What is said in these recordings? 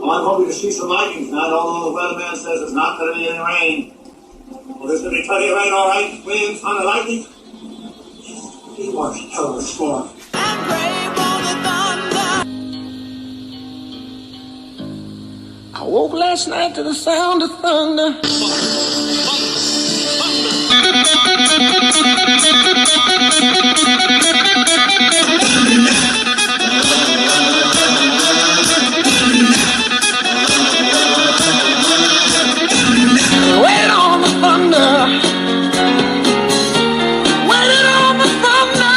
Well, I'm hoping to see some lightning tonight, although the weatherman says it's not going to be any rain. Well, there's going to be plenty of rain, all right. Winds, thunder, lightning. He wants to tell the storm. And brave on the thunder. I woke last night to the sound of thunder. Wait on the thunder. Wait on the thunder.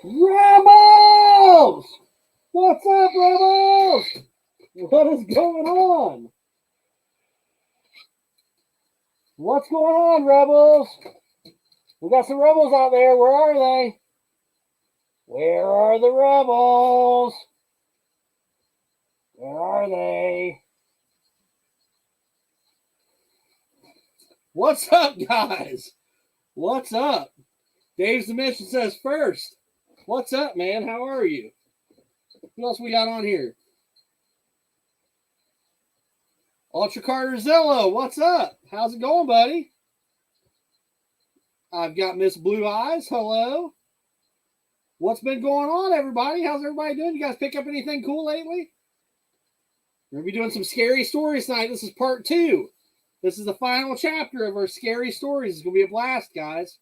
Rebels! What's up, Rebels? What is going on? What's going on, Rebels? We got some Rebels out there. Where are they? Where are the Rebels? Where are they? What's up, guys? What's up? Dave's Dimension says first. What's up, man? How are you? Who else we got on here? Ultra Carter Zillow, what's up? How's it going, buddy? I've got Miss Blue Eyes. Hello. What's been going on, everybody? How's everybody doing? You guys pick up anything cool lately? We're going to be doing some scary stories tonight. This is part 2. This is the final chapter of our scary stories. It's going to be a blast, guys.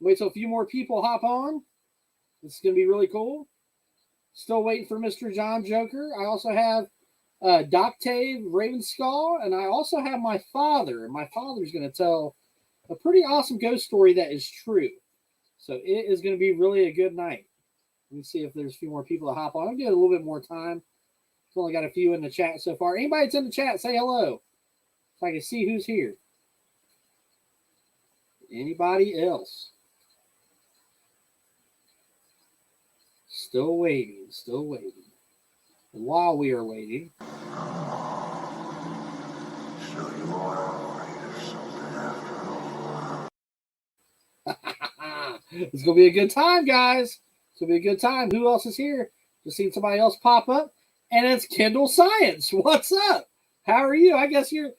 Wait till a few more people hop on. This is going to be really cool. Still waiting for Mr. John Joker. I also have Doctave Ravenskull, and I also have my father. And my father's going to tell a pretty awesome ghost story that is true. So it is going to be really a good night. Let me see if there's a few more people to hop on. I'll give it a little bit more time. I've only got a few in the chat so far. Anybody that's in the chat, say hello so I can see who's here. Anybody else? Still waiting, still waiting. And while we are waiting, So you are afraid of something after all. it's going to be a good time, guys. It's going to be a good time. Who else is here? Just seen somebody else pop up, and it's Kendall Science. What's up? How are you? I guess you're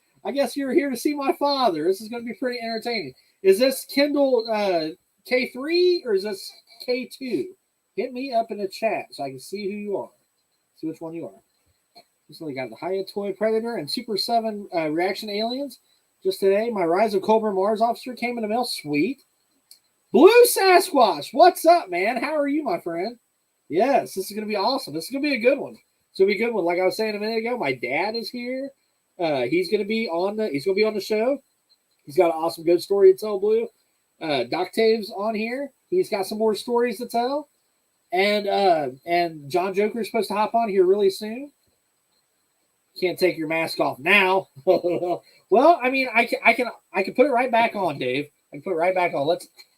here to see my father. This is going to be pretty entertaining. Is this Kendall K3 or is this K2? Hit me up in the chat so I can see who you are. See which one you are. Recently got the Hayatoy Predator and Super 7 Reaction Aliens. Just today, my Rise of Cobra Mars officer came in the mail. Sweet. Blue Sasquatch, what's up, man? How are you, my friend? Yes, this is going to be awesome. This is going to be a good one. It's going to be a good one. Like I was saying a minute ago, my dad is here. He's going to be on the show. He's got an awesome good story to tell, Blue. Doctave's on here. He's got some more stories to tell. And John Joker is supposed to hop on here really soon. Can't take your mask off now. Well, I mean, I can put it right back on, Dave. I can put it right back on.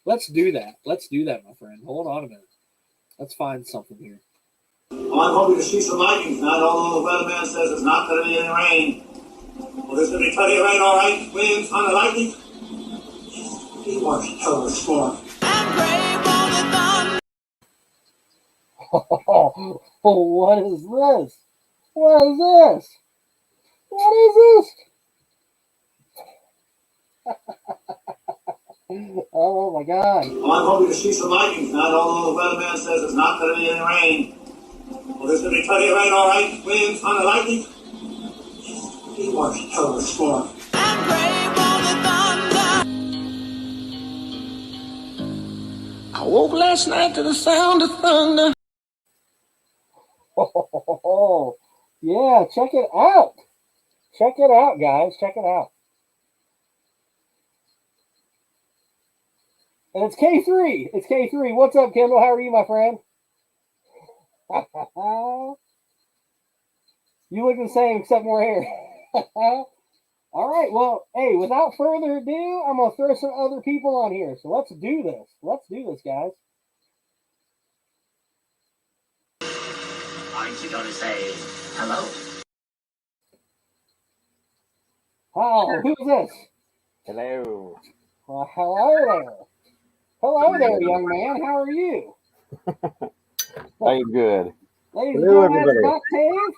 Let's do that. Let's do that, my friend. Hold on a minute. Let's find something here. Well, I'm hoping to see some lightning tonight, although the weatherman says it's not going to be any rain. Well, there's going to be plenty of rain, all right. Winds, thunder, lightning. He wants to tell the storm. And brave on the thunder. Oh, what is this? What is this? What is this? Oh my God. Well, I'm hoping to see some lightning tonight, although the weatherman says it's not going to be any rain. Well, there's going to be plenty of rain, all right. Winds, thunder, lightning. He wants to tell the storm. And brave on the thunder. I woke last night to the sound of thunder. Oh, yeah, check it out. Check it out, guys. Check it out. And it's K3. It's K3. What's up, Kendall? How are you, my friend? You look the same except more hair. All right. Well, hey, without further ado, I'm going to throw some other people on here. So let's do this. Let's do this, guys. Aren't you going to say hello? Oh, who's this? Hello. Well, hello there. Hello there, young man. How are you? I'm good. Ladies and Hello, gentlemen, everybody. Duck Cave.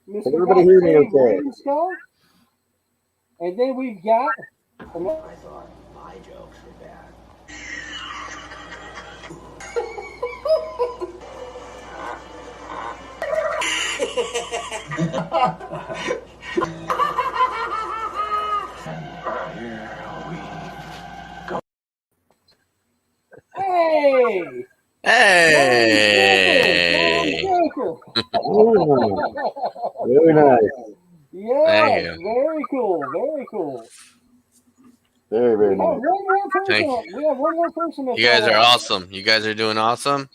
Mr. Can everybody Duck hear me Cave okay? Ravenskull. And then we've got I thought my jokes were bad. Hey! Hey! John Joker. Oh, very nice. Yes, Thank you. very cool. Very cool. Very, very We have nice. one more person. Thank you. We have one more person. You guys are awesome. You guys are doing awesome.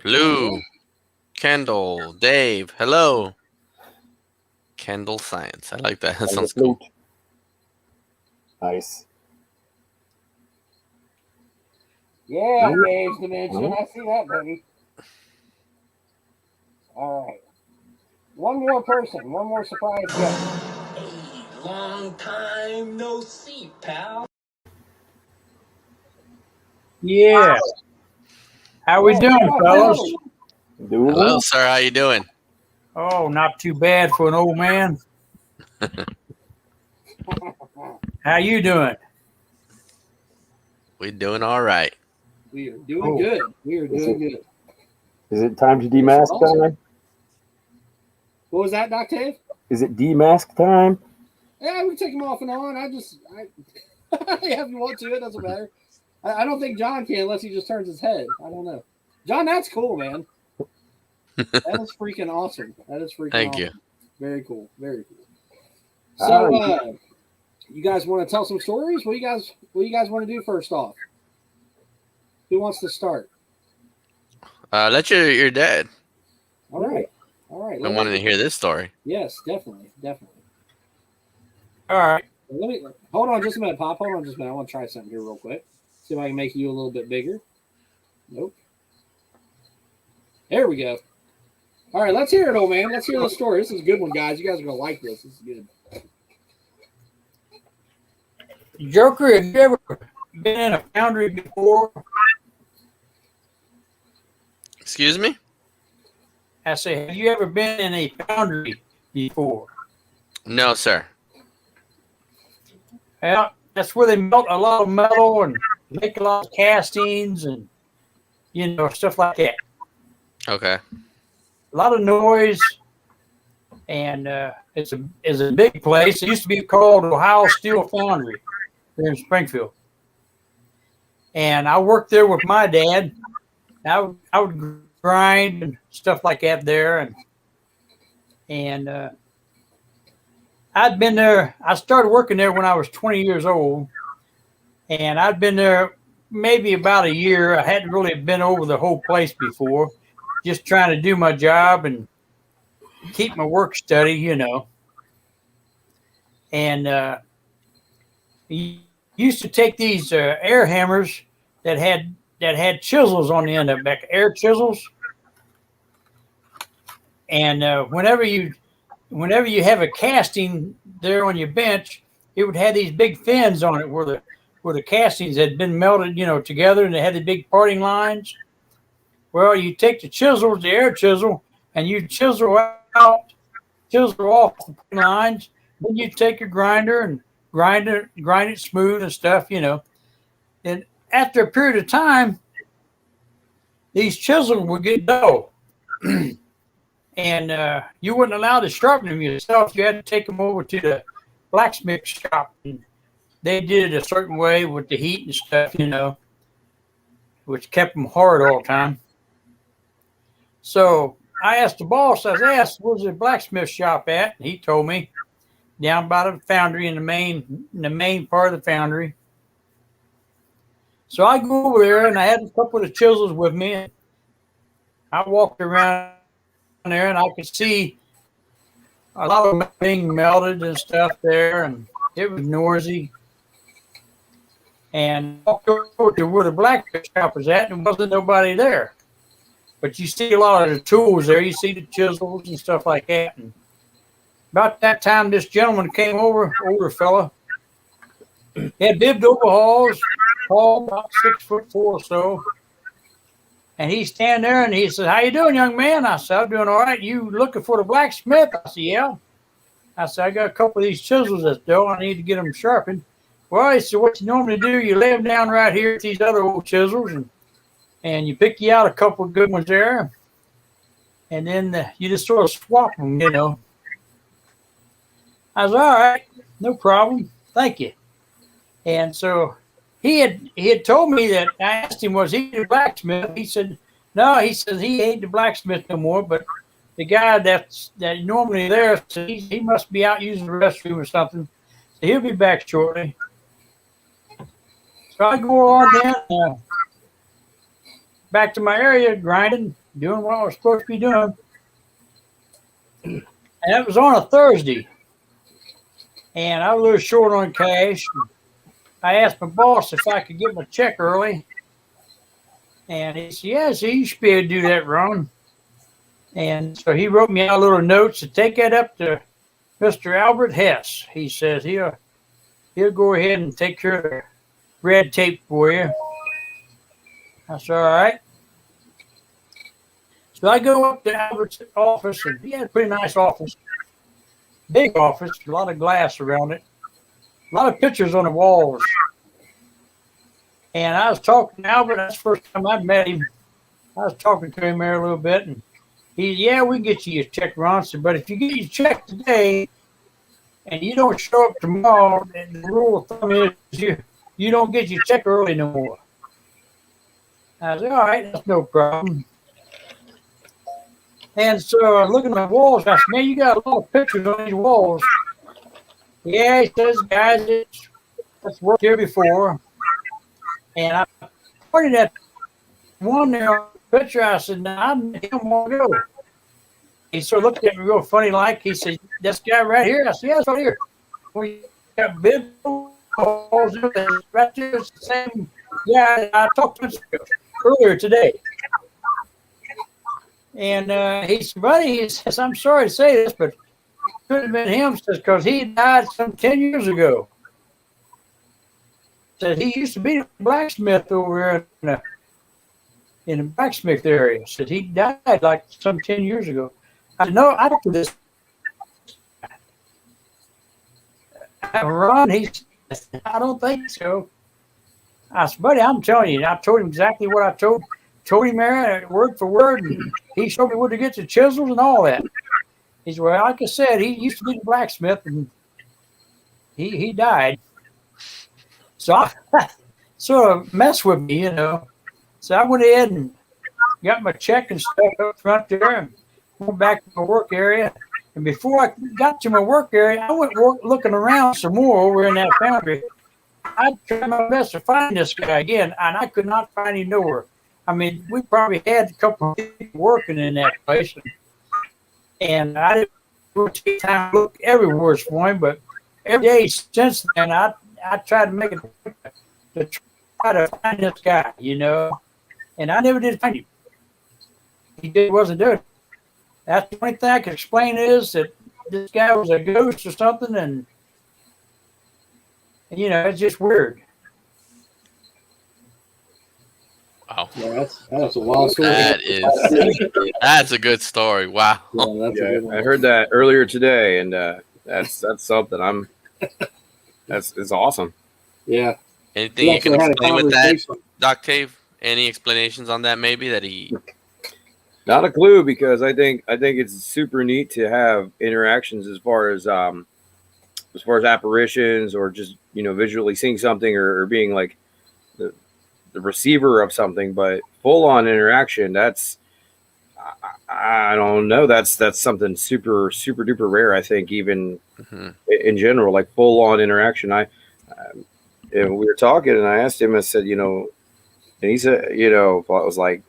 Blue, Kendall, Dave, hello. Kendall Science. I like that. That sounds cool. Nice. Yeah, Dave's Dimension. I see that, buddy. All right. One more person. One more surprise guest. Hey, long time no see, pal. Yeah. How we doing, fellas? Doing Hello, well. sir. How you doing? Oh, not too bad for an old man. How you doing? We doing all right. We are doing good. We are doing good. Is it time to demask time? What was that, Doc Dave? Is it demask time? Yeah, we can take him off and on. Yeah, if you want to, it doesn't matter. I don't think John can unless he just turns his head. I don't know. John, that's cool, man. That is freaking awesome. That is freaking Thank awesome. you. Very cool. Very cool. So, you guys want to tell some stories? What do you guys want to do first off? Who wants to start? Let your dad. All right. All right. I wanted to hear this story. Yes, definitely. Definitely. All right. Let me hold on just a minute, Pop. Hold on just a minute. I want to try something here real quick. See if I can make you a little bit bigger. Nope. There we go. All right, let's hear it, old man. Let's hear the story. This is a good one, guys. You guys are gonna like this. This is good. Joker, have you ever been in a foundry before? Excuse me? I say, have you ever been in a foundry before? No, sir. Well, that's where they melt a lot of metal and make a lot of castings and, stuff like that. Okay. A lot of noise, and it's a big place. It used to be called Ohio Steel Foundry there in Springfield. And I worked there with my dad. I would grind and stuff like that there, and I'd been there. I started working there when I was 20 years old, and I'd been there maybe about a year. I hadn't really been over the whole place before, just trying to do my job and keep my work steady, And he used to take these air hammers that had chisels on the end of them, back air chisels. And whenever you have a casting there on your bench, it would have these big fins on it where the castings had been melted, together, and they had the big parting lines. Well, you take the chisels, the air chisel, and you chisel off the lines. Then you take your grinder and grind it smooth and stuff, And after a period of time, these chisels would get dull. And you weren't allowed to sharpen them yourself. You had to take them over to the blacksmith shop. And they did it a certain way with the heat and stuff, which kept them hard all the time. So I asked the boss, where's the blacksmith shop at? And he told me down by the foundry in the main part of the foundry. So I go over there and I had a couple of chisels with me. And I walked around there and I could see a lot of them being melted and stuff there, and it was noisy. And I walked over to where the blacksmith shop was at, and there wasn't nobody there. but you see a lot of the tools there. You see the chisels and stuff like that. And about that time, this gentleman came over, older fella. He had bibbed overalls, tall, about 6'4" or so. And he stand there and he said, "How you doing, young man?" I said, "I'm doing all right. You looking for the blacksmith?" I said, "Yeah." I said, "I got a couple of these chisels that's dull. I need to get them sharpened." Well, he said, "What you normally do, you lay them down right here at these other old chisels, and you pick you out a couple of good ones there, and then you just sort of swap them, you know." I was, "All right, no problem. Thank you." And so he had told me that I asked him, was he the blacksmith? He said, no, he says he ain't the blacksmith no more, but the guy that normally there, so he must be out using the restroom or something. So he'll be back shortly. So I go on then, back to my area, grinding, doing what I was supposed to be doing. And that was on a Thursday. And I was a little short on cash. I asked my boss if I could get my check early. And he said, "Yes, you should be able to do that, Ron." And so he wrote me out a little note to take that up to Mr. Albert Hess. He says he'll go ahead and take care of the red tape for you. I said, "All right." So I go up to Albert's office, and he had a pretty nice office. Big office, a lot of glass around it. A lot of pictures on the walls. And I was talking to Albert. That's the first time I'd met him. I was talking to him there a little bit. And he, "Yeah, we can get you your check, Ron. But if you get your check today and you don't show up tomorrow, then the rule of thumb is you don't get your check early no more." I said, "All right, that's no problem." And so I look at my walls. I said, "Man, you got a lot of pictures on these walls." "Yeah," he says, "guys, that's worked here before." And I pointed at one there picture. I said, "Now, I met him a while ago." He sort of looked at me real funny like. He said, "This guy right here?" I said, "Yeah, it's right here." We got big holes right there. It's the same guy I talked to earlier today. And he said, "Buddy," he says, "I'm sorry to say this, but could have been him," because he died some 10 years ago. Said he used to be a blacksmith over here in the blacksmith area. Said he died like some 10 years ago. I said, "No, I don't do this." Ron, he said, "I don't think so." I said, "Buddy, I'm telling you," I told him exactly what I told him there, word for word, and he showed me where to get the chisels and all that. He said, "Well, like I said, he used to be a blacksmith, and he died." So I sort of messed with me, you know. So I went ahead and got my check and stuff up front there and went back to my work area. And before I got to my work area, I went looking around some more over in that foundry. I tried my best to find this guy again, and I could not find him nowhere. I mean, we probably had a couple of people working in that place. And I didn't take time to look everywhere for him, but every day since then, I tried to make it to try to find this guy, you know, and I never did find him. He just wasn't doing it. That's the only thing I can explain is that this guy was a ghost or something, and you know, it's just weird. Wow. Yeah, that's a wild story. That's a good story. Wow. Yeah, that's a good one. I heard that earlier today, and that's something it's awesome. Yeah. Anything We you can actually had a explain with that, conversation. Doc Tave? Any explanations on that? Maybe that he. Not a clue, because I think it's super neat to have interactions as far as apparitions, or just, you know, visually seeing something, or being like the receiver of something. But full on interaction, that's I don't know, that's something super duper rare. I think even in general, like full on interaction. And we were talking, and I asked him, I said, you know, and he said, you know, I was like,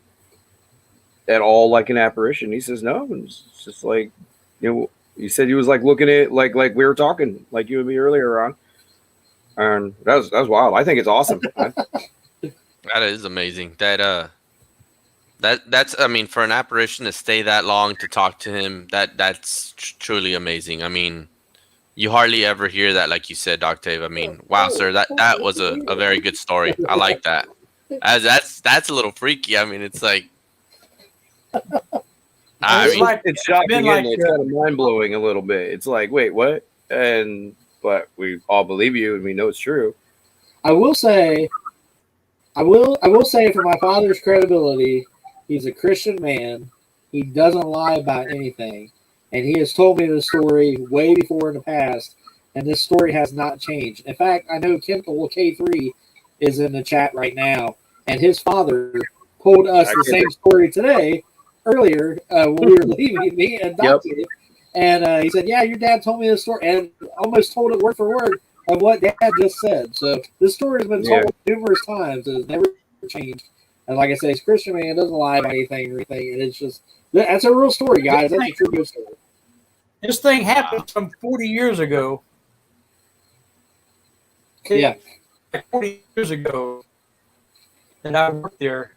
at all like an apparition? He says, no, it's just like, you know, he said he was like looking at like we were talking, like you and me earlier on. And that was wild. I think it's awesome. That is amazing. That That's I mean, for an apparition to stay that long to talk to him, that's truly amazing. I mean, you hardly ever hear that, like you said, Doc Dave. I mean, wow, sir, that was a very good story. I like that. As that's a little freaky. I mean, it's like I It's mean, like It's shocking been and like, it's kind of mind blowing a little bit. It's like, wait, what? But we all believe you and we know it's true. I will say for my father's credibility, he's a Christian man. He doesn't lie about anything. And he has told me this story way before in the past, and this story has not changed. In fact, I know Kendall K3 is in the chat right now, and his father told us the same story today, earlier, when we were leaving, me and Doc did. And he said, yeah, your dad told me this story, and almost told it word for word of what Dad just said. So this story has been told numerous times, and it's never changed. And like I say, he's a Christian man, doesn't lie about anything or anything, and it's just, that's a real story, guys. That's a true good story. this thing happened some 40 years ago. Yeah. 40 years ago that I worked there.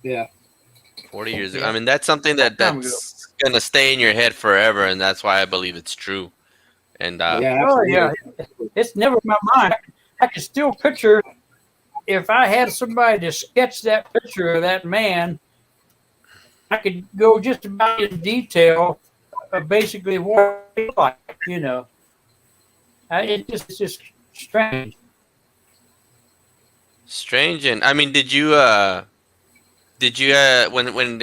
Yeah. 40 years ago. I mean, that's something that's gonna stay in your head forever, and that's why I believe it's true. And It's never in my mind. I can still picture if I had somebody to sketch that picture of that man. I could go just about in detail of basically what he looked like. It's just strange. Strange. And I mean, did you when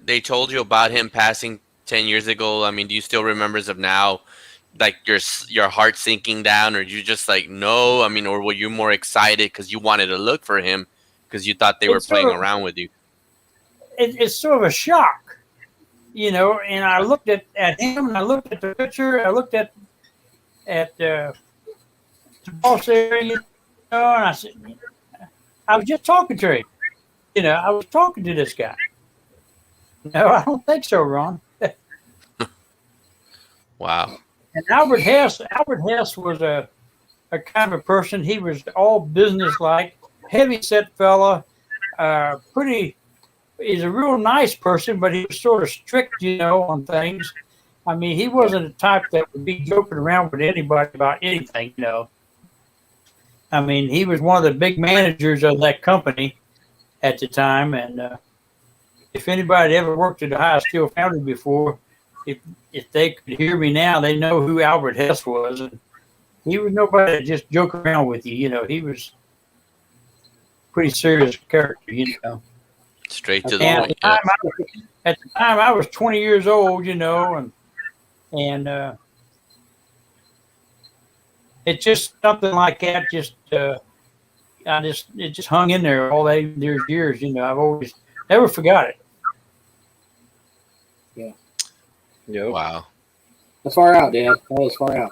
they told you about him passing 10 years ago? I mean, do you still remember as of now, like your heart sinking down, or you just like no? I mean, or were you more excited because you wanted to look for him because you thought they were playing around with you? It's sort of a shock, And I looked at him, and I looked at the picture. I looked at the boss area, and I said, I was just talking to him. I was talking to this guy. No, I don't think so, Ron. Wow. And Albert Hess was a kind of a person. He was all business-like, heavy-set fella, he's a real nice person, but he was sort of strict, on things. I mean, he wasn't the type that would be joking around with anybody about anything, I mean, he was one of the big managers of that company at the time, and if anybody ever worked at Ohio Steel Foundry before, if they could hear me now, they know who Albert Hess was. And he was nobody that just joke around with you. He was a pretty serious character, Straight to the point. At the time, I was 20 years old, and it's just something like that. It just hung in there all these years. I've always never forgot it. Yeah. Yep. Wow. That's far out, Dad. That was far out.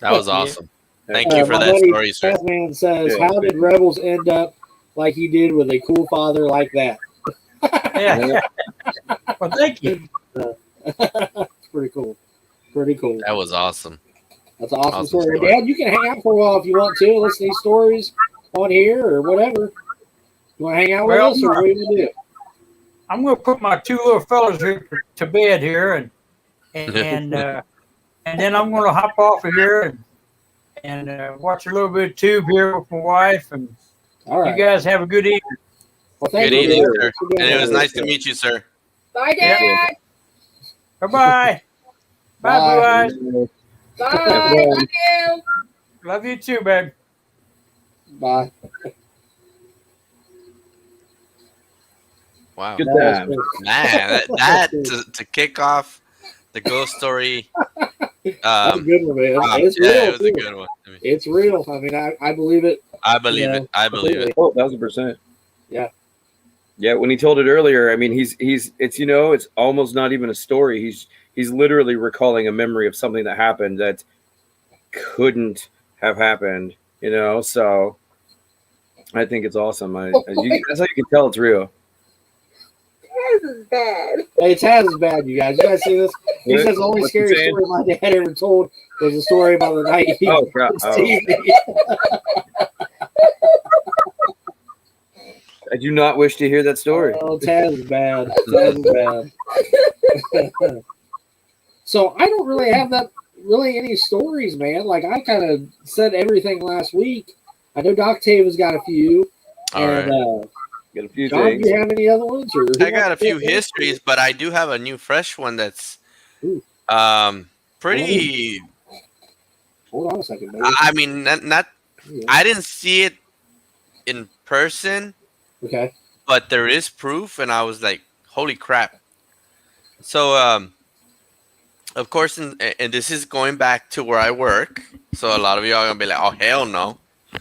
That was awesome. Thank you for that story, sir. Man says, how did Rebels end up like he did with a cool father like that? Yeah. Well, thank you. It's pretty cool. Pretty cool. That was awesome. That's an awesome story. Dad, you can hang out for a while if you want to. Listen to these stories on here or whatever. You want to hang out with us, or what are you going to do? I'm going to put my two little fellas here to bed here, and then I'm going to hop off of here and watch a little bit of Tube here with my wife. And all right. You guys have a good evening. Well, good evening, sir. And it was nice to meet you, sir. Bye, Dad. Bye-bye. Bye, guys. Bye. Love you. Love you too, babe. Bye. Wow. Good time. Man, that to kick off the ghost story. That's a good one, man. Wow, It's yeah, real. it was a good one. It's real. I mean, I believe it. I believe it. I believe it. Oh, 1,000%. Yeah. Yeah, when he told it earlier, I mean, it's it's almost not even a story. He's literally recalling a memory of something that happened that couldn't have happened, so I think it's awesome. That's how you can tell it's real. This is bad. Hey, Taz is bad, you guys. You guys see this? He says the only What's he scary saying? story my dad ever told was a story about the night he Oh, crap. was Oh. TV. I do not wish to hear that story. Oh, Taz is bad. Taz is bad. So I don't really have any stories, man. Like I kind of said everything last week. I know Doc Taven's got a few. All right. Got a few John, things. do you have any other ones? Or I got a few histories, but I do have a new fresh one that's pretty. Hold on a second, baby. I mean, not Yeah. I didn't see it in person, Okay. but there is proof, and I was like, "Holy crap!" So, of course, and this is going back to where I work. So a lot of y'all are gonna be like, "Oh hell no!"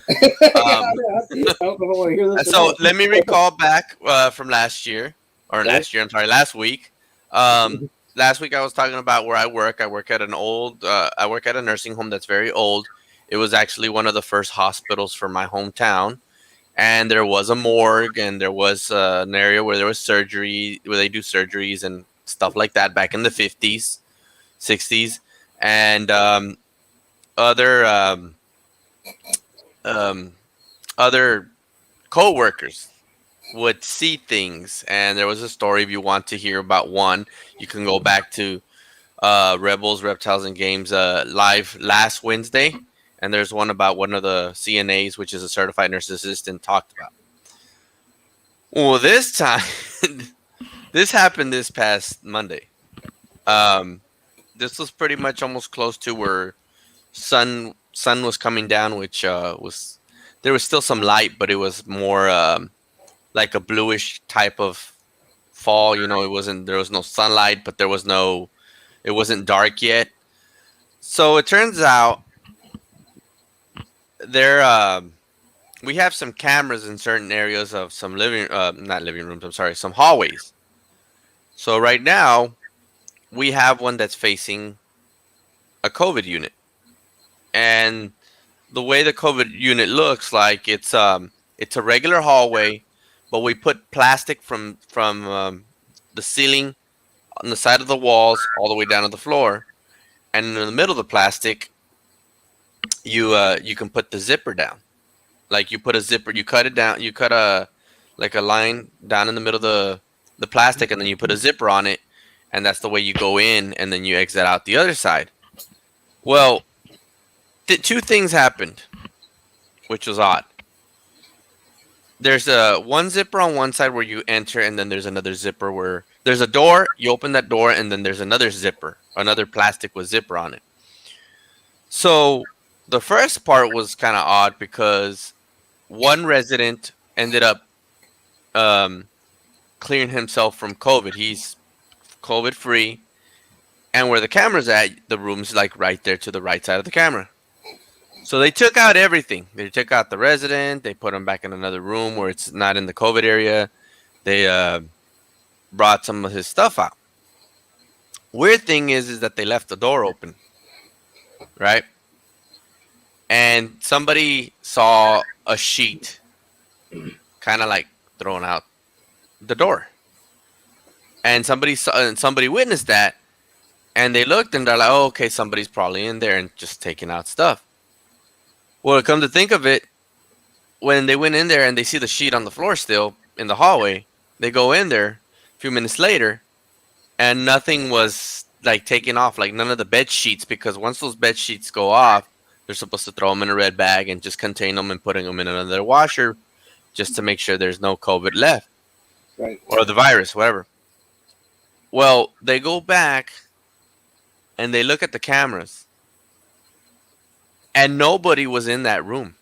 I don't know if I want to hear this. or So not. let me recall back from last year, or last week. Last week I was talking about where I work. I work at I work at a nursing home that's very old. It was actually one of the first hospitals for my hometown. And there was a morgue, and there was an area where there was surgery, where they do surgeries and stuff like that back in the 50s, 60s. And other co-workers would see things. And there was a story, if you want to hear about one, you can go back to Rebels, Reptiles, and Games live last Wednesday. And there's one about one of the CNAs, which is a certified nurse assistant, talked about. Well, this time, this happened this past Monday. This was pretty much almost close to where sun was coming down, which there was still some light, but it was more like a bluish type of fall. You know, there was no sunlight, but it wasn't dark yet. So it turns out we have some cameras in certain areas of some some hallways. So right now we have one that's facing a COVID unit, and the way the COVID unit looks like, it's a regular hallway, but we put plastic from the ceiling on the side of the walls all the way down to the floor, and in the middle of the plastic, you can put the zipper down. Like you put a zipper, you cut it down, you cut a line down in the middle of the plastic, and then you put a zipper on it, and that's the way you go in, and then you exit out the other side. Well, two things happened, which was odd. There's one zipper on one side where you enter, and then there's another zipper where there's a door, you open that door, and then there's another zipper, another plastic with zipper on it. So the first part was kind of odd because one resident ended up clearing himself from COVID. He's COVID free, and where the camera's at, the room's like right there to the right side of the camera. So they took out everything. They took out the resident. They put him back in another room where it's not in the COVID area. They brought some of his stuff out. Weird thing is that they left the door open, right? And somebody saw a sheet kind of like thrown out the door. And somebody witnessed that, and they looked and they're like, oh, okay, somebody's probably in there and just taking out stuff. Well, come to think of it, when they went in there and they see the sheet on the floor still in the hallway, they go in there a few minutes later, and nothing was like taken off, like none of the bed sheets, because once those bed sheets go off, they're supposed to throw them in a red bag and just contain them and putting them in another washer just to make sure there's no COVID left. Right. Or the virus, whatever. Well, they go back and they look at the cameras, and nobody was in that room.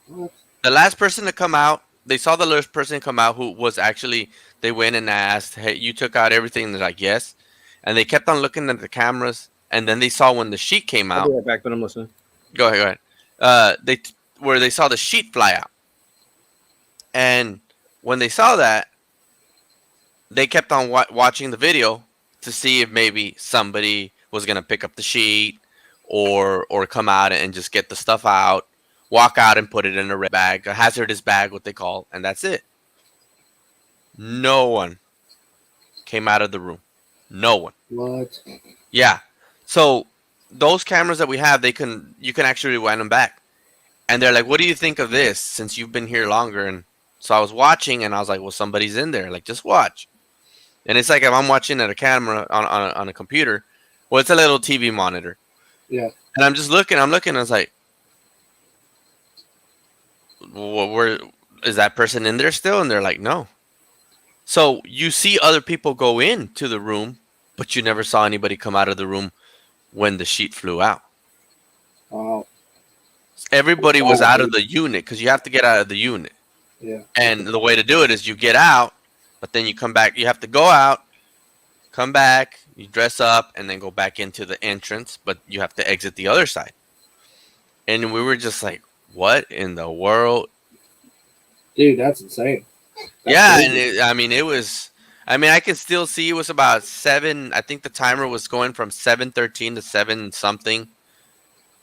What? The last person to come out, they saw the last person come out who was actually, they went and asked, hey, you took out everything? And they're like, yes. And they kept on looking at the cameras, and then they saw when the sheet came out. I'll be right back, but I'm listening. Go ahead. Where they saw the sheet fly out. And when they saw that, they kept on watching the video to see if maybe somebody was going to pick up the sheet or come out and just get the stuff out, walk out and put it in a red bag, a hazardous bag, what they call, and that's it. No one came out of the room. No one. What? Yeah. So those cameras that we have, you can actually rewind them back. And they're like, what do you think of this, since you've been here longer? And So I was watching, and I was like, well, somebody's in there. Like, just watch. And it's like if I'm watching at a camera on a computer, well, it's a little TV monitor. Yeah. And I'm just looking. I was like, well, where is that person in there still? And they're like, no. So you see other people go into the room, but you never saw anybody come out of the room when the sheet flew out. Wow. Everybody was out of the unit because you have to get out of the unit. Yeah. And the way to do it is you get out, but then you come back. You have to go out, come back, you dress up, and then go back into the entrance, but you have to exit the other side. And we were just like, what in the world? Dude, that's insane. That's Yeah, crazy. and it was. I mean, I can still see it was about 7. I think the timer was going from 7:13 to 7 something,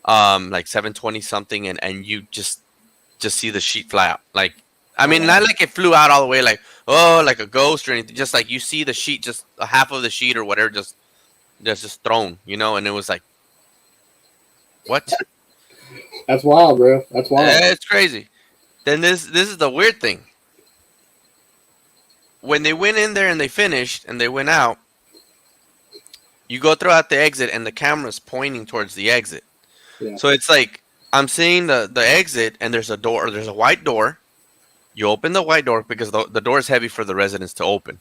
like 7:20 something, and you just see the sheet fly out. Like, I mean, not like it flew out all the way, like like a ghost or anything. Just like you see the sheet, just a half of the sheet or whatever, just thrown, And it was like, what? That's wild, bro. That's wild. It's crazy. Then this is the weird thing. When they went in there and they finished and they went out, you go throughout the exit and the camera's pointing towards the exit. Yeah. So it's like I'm seeing the exit and there's a door, there's a white door. You open the white door because the door is heavy for the residents to open.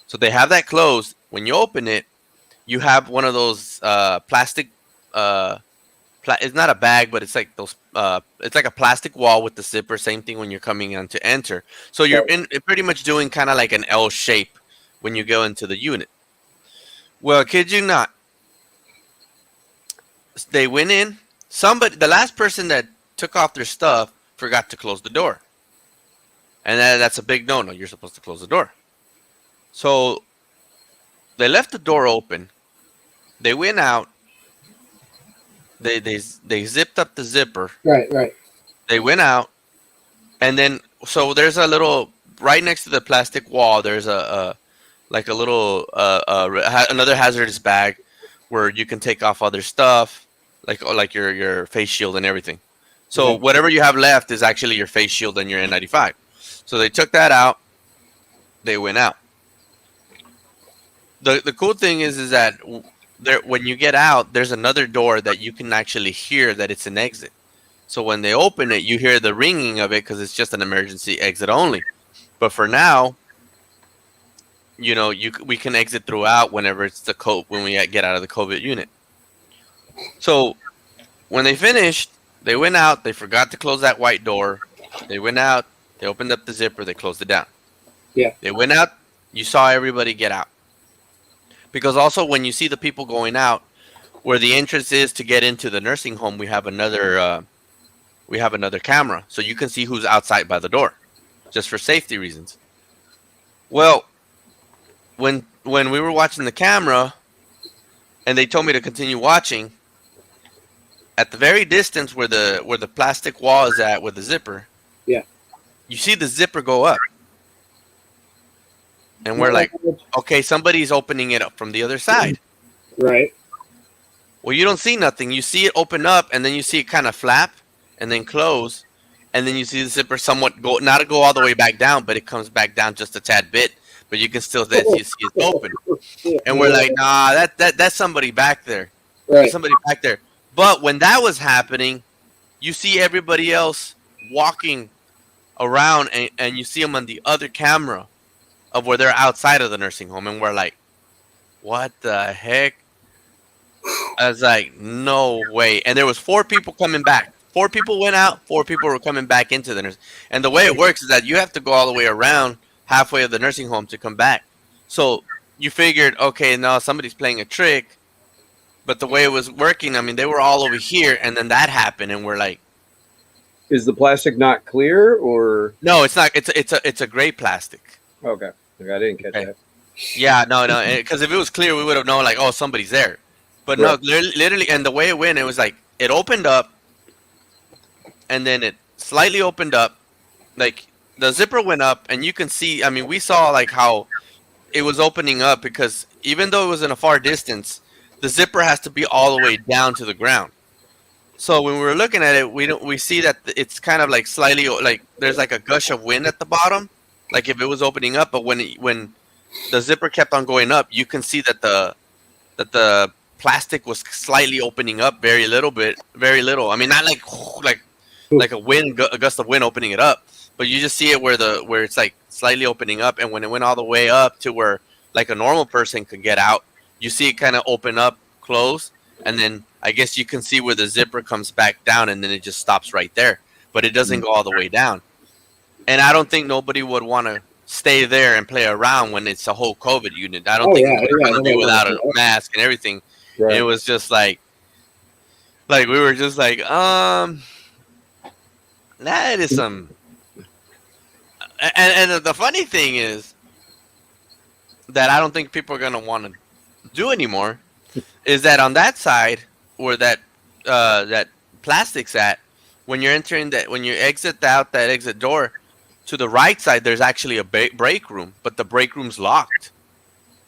So they have that closed. When you open it, you have one of those plastic it's not a bag, but it's like those it's like a plastic wall with the zipper. Same thing when you're coming in to enter. So you're pretty much doing kind of like an L shape when you go into the unit. Well, kid you not, they went in. The last person that took off their stuff forgot to close the door, and that's a big no-no. You're supposed to close the door. So they left the door open. They went out. They zipped up the zipper. Right. They went out, and then so there's a little right next to the plastic wall. There's a little another hazardous bag where you can take off other stuff, like your face shield and everything. So whatever you have left is actually your face shield and your N95. So they took that out. They went out. The cool thing is that when you get out, there's another door that you can actually hear that it's an exit. So when they open it, you hear the ringing of it because it's just an emergency exit only. But for now, we can exit throughout whenever it's when we get out of the COVID unit. So when they finished, they went out. They forgot to close that white door. They went out. They opened up the zipper. They closed it down. Yeah. They went out. You saw everybody get out. Because also when you see the people going out, where the entrance is to get into the nursing home, we have another camera, so you can see who's outside by the door, just for safety reasons. Well, when we were watching the camera, and they told me to continue watching, at the very distance where the plastic wall is at with the zipper, you see the zipper go up. And we're like, okay, somebody's opening it up from the other side. Right. Well, you don't see nothing. You see it open up, and then you see it kind of flap, and then close, and then you see the zipper somewhat not go all the way back down, but it comes back down just a tad bit. But you can still see it open. And we're like, nah, that's somebody back there. Right. There's somebody back there. But when that was happening, you see everybody else walking around, and you see them on the other camera of where they're outside of the nursing home, and we're like, what the heck? I was like, no way. And there was 4 people coming back. 4 people went out, 4 people were coming back into the nurse. And the way it works is that you have to go all the way around halfway of the nursing home to come back. So you figured, okay, no, somebody's playing a trick. But the way it was working, I mean, they were all over here, and then that happened, and we're like, Is the plastic not clear or? no, it's not. It's a gray plastic. Okay. I didn't catch Okay. that. Yeah, no, because if it was clear, we would have known, like, oh, somebody's there. But Right. no, literally, and the way it went, it was like, it opened up, and then it slightly opened up, like, the zipper went up, and you can see, I mean, we saw, like, how it was opening up, because even though it was in a far distance, the zipper has to be all the way down to the ground. So when we were looking at it, we see that it's kind of like slightly like there's like a gush of wind at the bottom, like if it was opening up. But when the zipper kept on going up, you can see that the plastic was slightly opening up, very little. I mean, not like a gust of wind opening it up, but you just see it where it's like slightly opening up, and when it went all the way up to where like a normal person could get out, you see it kind of open up, close, and then I guess you can see where the zipper comes back down, and then it just stops right there, but it doesn't go all the way down. And I don't think nobody would want to stay there and play around when it's a whole COVID unit. I don't think we would want to be without a mask and everything. Right. It was just like we were just like, that is some. And the funny thing is that I don't think people are gonna want to do anymore. Is that on that side where that plastic's at? When you're entering when you exit out that exit door, to the right side there's actually a break room, but the break room's locked.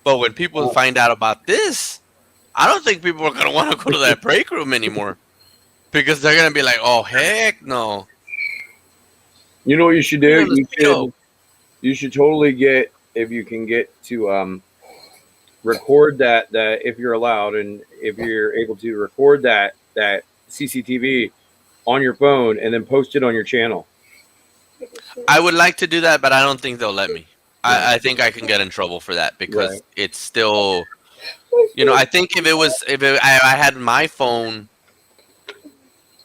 But when people find out about this, I don't think people are gonna want to go to that break room anymore, because they're gonna be like, "Oh heck no!" You know what you should do? You should totally get, if you can get to record that if you're allowed, and if you're able to record that CCTV on your phone and then post it on your channel. I would like to do that, but I don't think they'll let me. I think I can get in trouble for that, because it's still, I think if I had my phone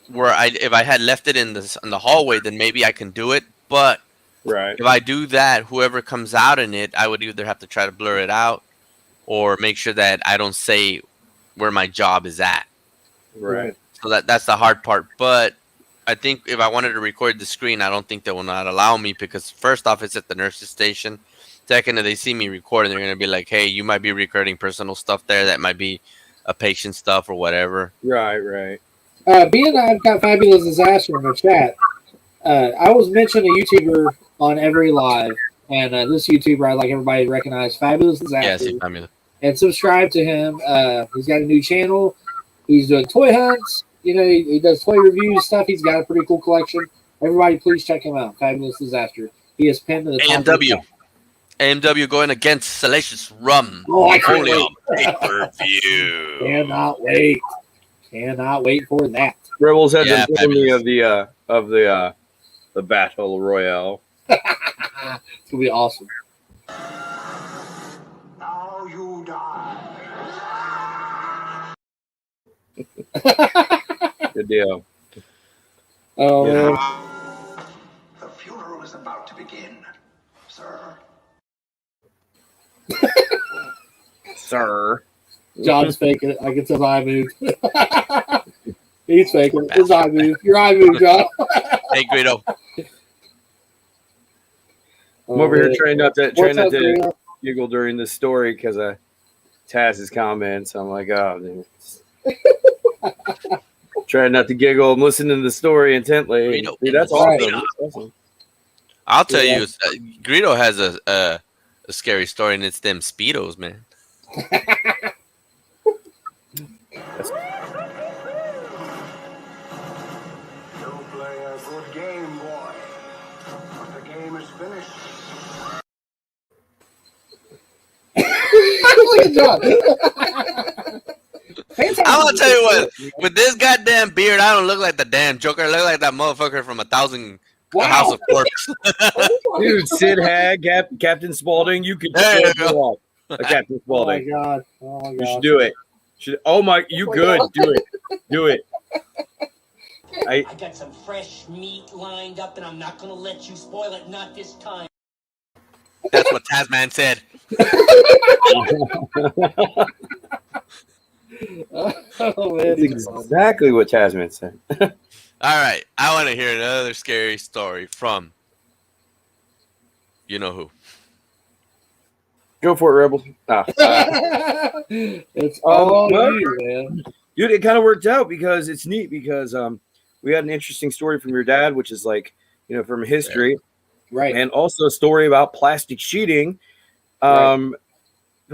where if I had left it in the hallway, then maybe I can do it. But if I do that, whoever comes out in it, I would either have to try to blur it out or make sure that I don't say where my job is at. Right. So that's the hard part. But I think if I wanted to record the screen, I don't think they will not allow me, because first off, it's at the nurse's station. Second, if they see me recording, they're going to be like, hey, you might be recording personal stuff there. That might be a patient stuff or whatever. Right. Being I've got Fabulous Disaster in the chat, I was mentioning a YouTuber on every live, and this YouTuber I'd like everybody to recognize, Fabulous Disaster. Yes, he's fabulous. And subscribe to him. He's got a new channel. He's doing toy hunts. He does toy reviews stuff. He's got a pretty cool collection. Everybody, please check him out. Fabulous Disaster. He is pinned to the top. AMW going against Salacious Rum. Oh, I can't only wait. on pay-per-view. Cannot wait. Cannot wait for that. Rebels has informed me of the battle royale. It's gonna be awesome. Now you die. Good deal. Oh, man. The funeral is about to begin, sir. Sir. John's faking it. I can tell his eye moved. He's faking it. His eye moved. Your eye moved, John. Hey, Guido. I'm over here trying not to Guido? giggle during this story because of Taz's comments. I'm like, oh, dude. Trying not to giggle. I'm listening to the story intently. Guido. Dude, that's awesome. That's awesome. I'll tell you, Guido has a scary story, and it's them Speedos, man. You play a good game, boy. But the game is finished. Look at John. I'm gonna tell you what. With this goddamn beard, I don't look like the damn Joker. I look like that motherfucker from 1,000 House of Corpse. Dude, Sid Haig, Captain Spaulding, you could There you go. Captain Oh my Spaulding. god. Oh my god. You should do it. You good. Do it. Do it. I got some fresh meat lined up, and I'm not gonna let you spoil it. Not this time. That's what Tasman said. Oh man. That's exactly what Tasman said. All right, I want to hear another scary story from you know who. Go for it, Rebels. It's all well, you, man. Dude, it kind of worked out because it's neat because we had an interesting story from your dad, which is like, from history. Right. And also a story about plastic sheeting from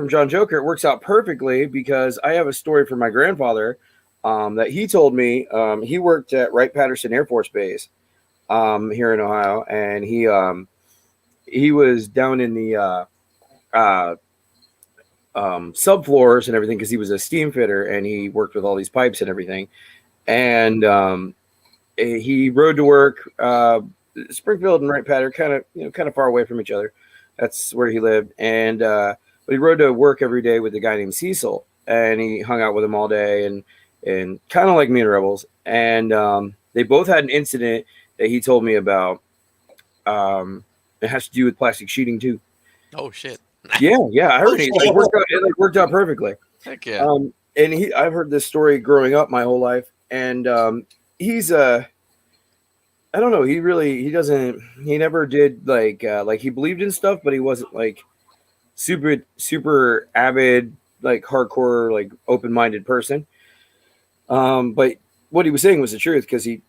John Joker. It works out perfectly because I have a story from my grandfather that he told me he worked at Wright-Patterson Air Force Base here in Ohio, and he was down in the subfloors and everything because he was a steam fitter and he worked with all these pipes and everything. And he rode to work. Springfield and Wright-Patterson kind of far away from each other. That's where he lived. And but he rode to work every day with a guy named Cecil, and he hung out with him all day and kind of like me and Rebels. And they both had an incident that he told me about. It has to do with plastic sheeting too. Oh shit. Yeah, I heard it worked out perfectly. Heck yeah. And I've heard this story growing up my whole life, and he's I don't know, he never did like he believed in stuff, but he wasn't like super avid, like hardcore, like open-minded person. But what he was saying was the truth, because he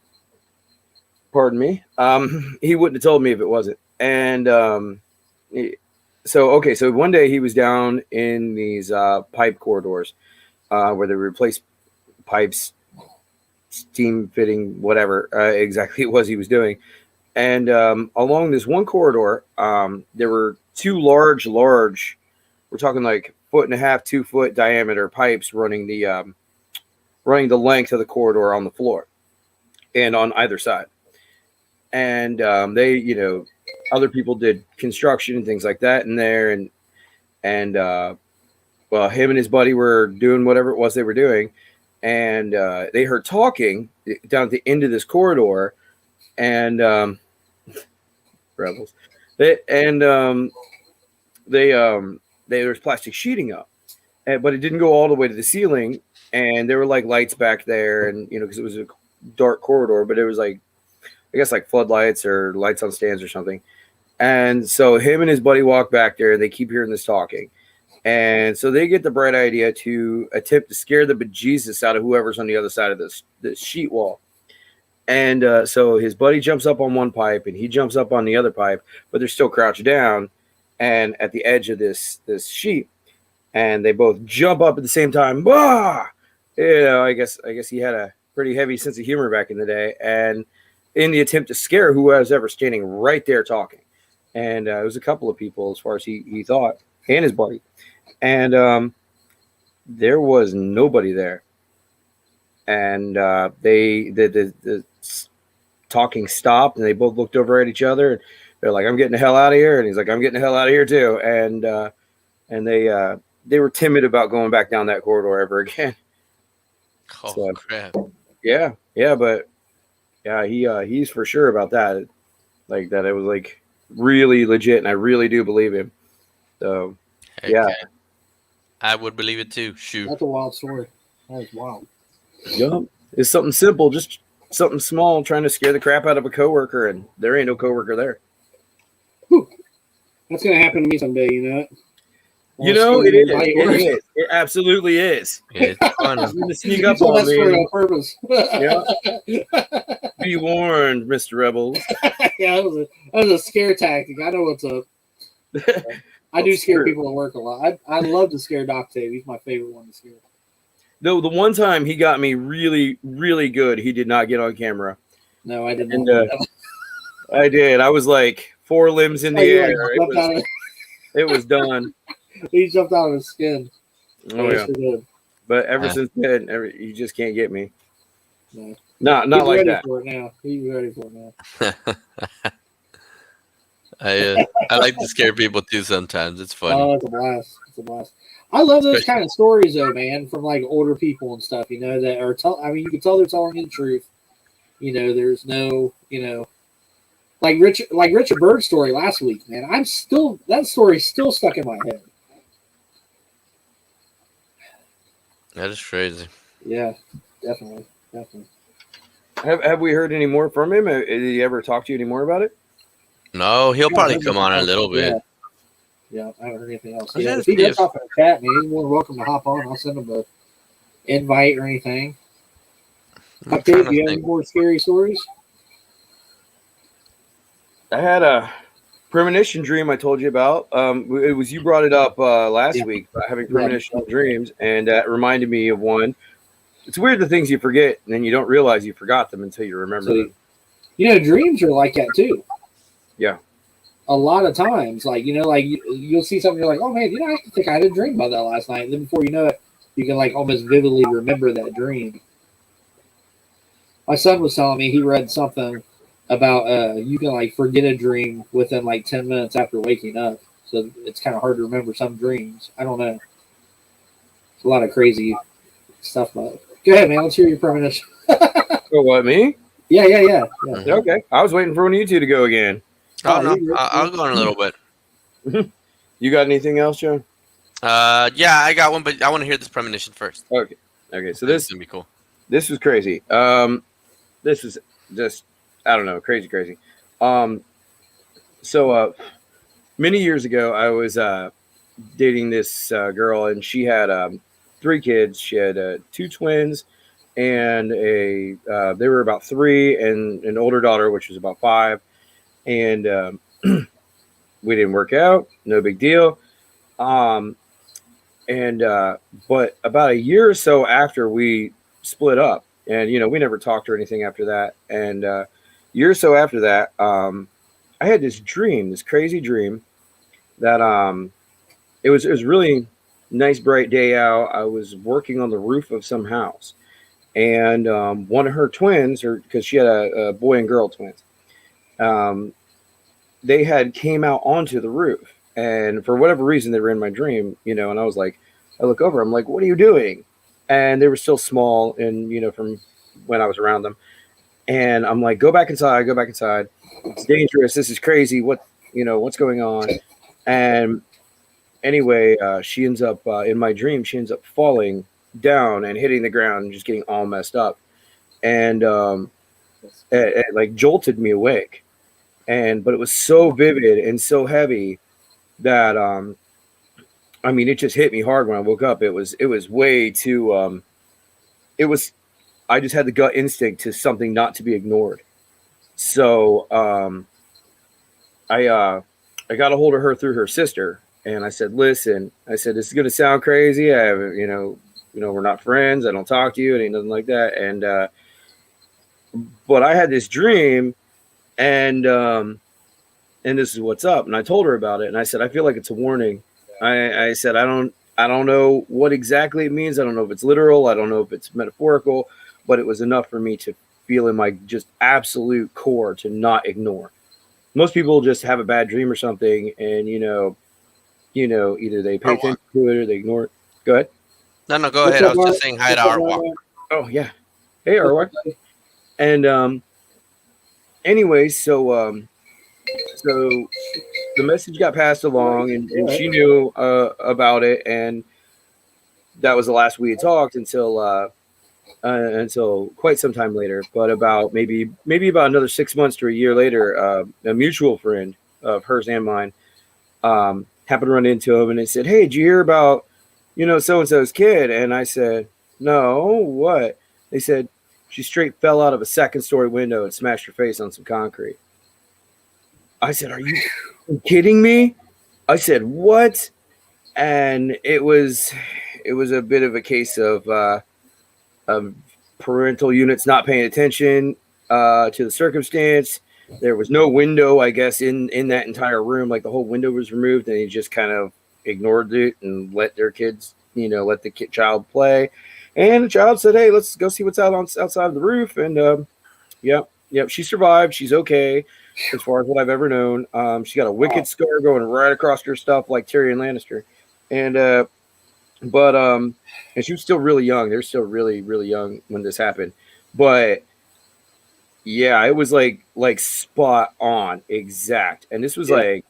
wouldn't have told me if it wasn't. And so one day he was down in these pipe corridors where they replaced pipes, steam fitting, whatever exactly it was he was doing. And along this one corridor, there were two large, we're talking like 1.5 to 2 foot diameter pipes running the length of the corridor on the floor and on either side. And they, other people did construction and things like that in there. And well, him and his buddy were doing whatever it was they were doing. And they heard talking down at the end of this corridor, and rebels. There was plastic sheeting up, but it didn't go all the way to the ceiling. And there were like lights back there, and because it was a dark corridor, but it was like, I guess like floodlights or lights on stands or something. And so him and his buddy walk back there, and they keep hearing this talking. And so they get the bright idea to attempt to scare the bejesus out of whoever's on the other side of this sheet wall. And so his buddy jumps up on one pipe, and he jumps up on the other pipe, but they're still crouched down and at the edge of this sheet. And they both jump up at the same time. Bah! I guess he had a pretty heavy sense of humor back in the day. And in the attempt to scare who was ever standing right there talking. And it was a couple of people, as far as he thought, and his buddy. And there was nobody there. And the talking stopped, and they both looked over at each other. And they're like, "I'm getting the hell out of here," and he's like, "I'm getting the hell out of here too." And they were timid about going back down that corridor ever again. Oh So, crap! Yeah, but yeah, he's for sure about that. Like that, it was like really legit, and I really do believe him. So Heck yeah. I would believe it too. Shoot. That's a wild story. That is wild. Yep. It's something simple, just something small, trying to scare the crap out of a coworker, and there ain't no coworker there. Whew. That's gonna happen to me someday. You know it. It is. It is. It absolutely is. It's fun. He's gonna sneak You up told on that story me. on purpose. Yeah. Be warned, Mr. Rebels. Yeah, that was a scare tactic. I know what's up. I do scare people at work a lot. I love to scare Doc Dave. He's my favorite one to scare. No, the one time he got me really, really good, he did not get on camera. No, I didn't. And I did. I was like 4 limbs in the air. It was done. He jumped out of his skin. Oh yeah. Sure did. But ever since then, you just can't get me. No. Not He's like ready that. for it now. He's ready for it now. I like to scare people too sometimes. It's funny. Oh, it's a blast. It's a blast. I love those kind of stories though, man, from like older people and stuff, that are you can tell they're telling you the truth. There's no, like Richard Bird's story last week, man. That story's still stuck in my head. That is crazy. Yeah, definitely. Have we heard any more from him? Did he ever talk to you any more about it? No, he'll probably come on a little bit. Yeah, I haven't heard anything else. Yeah, If he gets off in the chat, man, he's more than welcome to hop on. I'll send him an invite or anything. Okay, do you have any more scary stories? I had a premonition dream I told you about. It was you brought it up last week about having premonition dreams, and that reminded me of one it's weird the things you forget, and then you don't realize you forgot them until you remember So, them. dreams are like that too. Yeah. A lot of times, like you'll see something, you're like, oh man, I think I had a dream about that last night. And then before you know it, you can like almost vividly remember that dream. My son was telling me he read something about you can like forget a dream within like 10 minutes after waking up. So it's kind of hard to remember some dreams. I don't know. It's a lot of crazy stuff about it. Go ahead, man. Let's hear your premonition. Oh, what, me? Yeah. Yeah, okay. I was waiting for one of you two to go again. Oh, no, I'll go in a little bit. You got anything else, Joe? Yeah, I got one, but I want to hear this premonition first. Okay. So This this is gonna be cool. this was crazy. This was just, I don't know, crazy. So many years ago, I was dating this girl, and she had 3 kids. She had 2 twins, and they were about 3, and an older daughter, which was about 5. And we didn't work out. No big deal. But about a year or so after we split up, and we never talked or anything after that. And a year or so after that, I had this crazy dream that it was really nice, bright day out. I was working on the roof of some house, and one of her twins, because she had a boy and girl twins, they had came out onto the roof, and for whatever reason they were in my dream, and I was like, I look over, I'm like, what are you doing? And they were still small, and from when I was around them, and I'm like, go back inside. It's dangerous. This is crazy. What's going on? And anyway, she ends up in my dream. She ends up falling down and hitting the ground and just getting all messed up, and it like jolted me awake. But it was so vivid and so heavy that it just hit me hard when I woke up. It was way too I just had the gut instinct to something not to be ignored. So I got a hold of her through her sister, and I said, listen, this is going to sound crazy. I haven't, we're not friends. I don't talk to you. It ain't nothing like that. And but I had this dream, and this is what's up. And I told her about it, and I said, I feel like it's a warning. I said, I don't know what exactly it means. I don't know if it's literal. I don't know if it's metaphorical, but it was enough for me to feel in my just absolute core to not ignore. Most people just have a bad dream or something, and either they pay attention to it or they ignore it. Go ahead. No, go ahead. I was just saying hi to Arwak. Oh yeah. Hey Arwak. And anyway, so the message got passed along, and she knew about it, and that was the last we had talked until quite some time later. But about maybe about another 6 months to a year later, a mutual friend of hers and mine happened to run into him, and they said, hey, did you hear about so-and-so's kid? And I said, no, what? They said she straight fell out of a 2nd-story window and smashed her face on some concrete. I said, are you kidding me? I said, what? And it was a bit of a case of parental units not paying attention to the circumstance. There was no window, I guess, in that entire room. Like the whole window was removed, and he just kind of ignored it and let their kids, let the child play. And the child said, hey, let's go see what's outside of the roof. And yep, she survived. She's okay. As far as what I've ever known, she got a wicked scar going right across her stuff like Tyrion Lannister, and she was still really young. They're still really, really young when this happened, but yeah, it was like spot on, exact. And this was and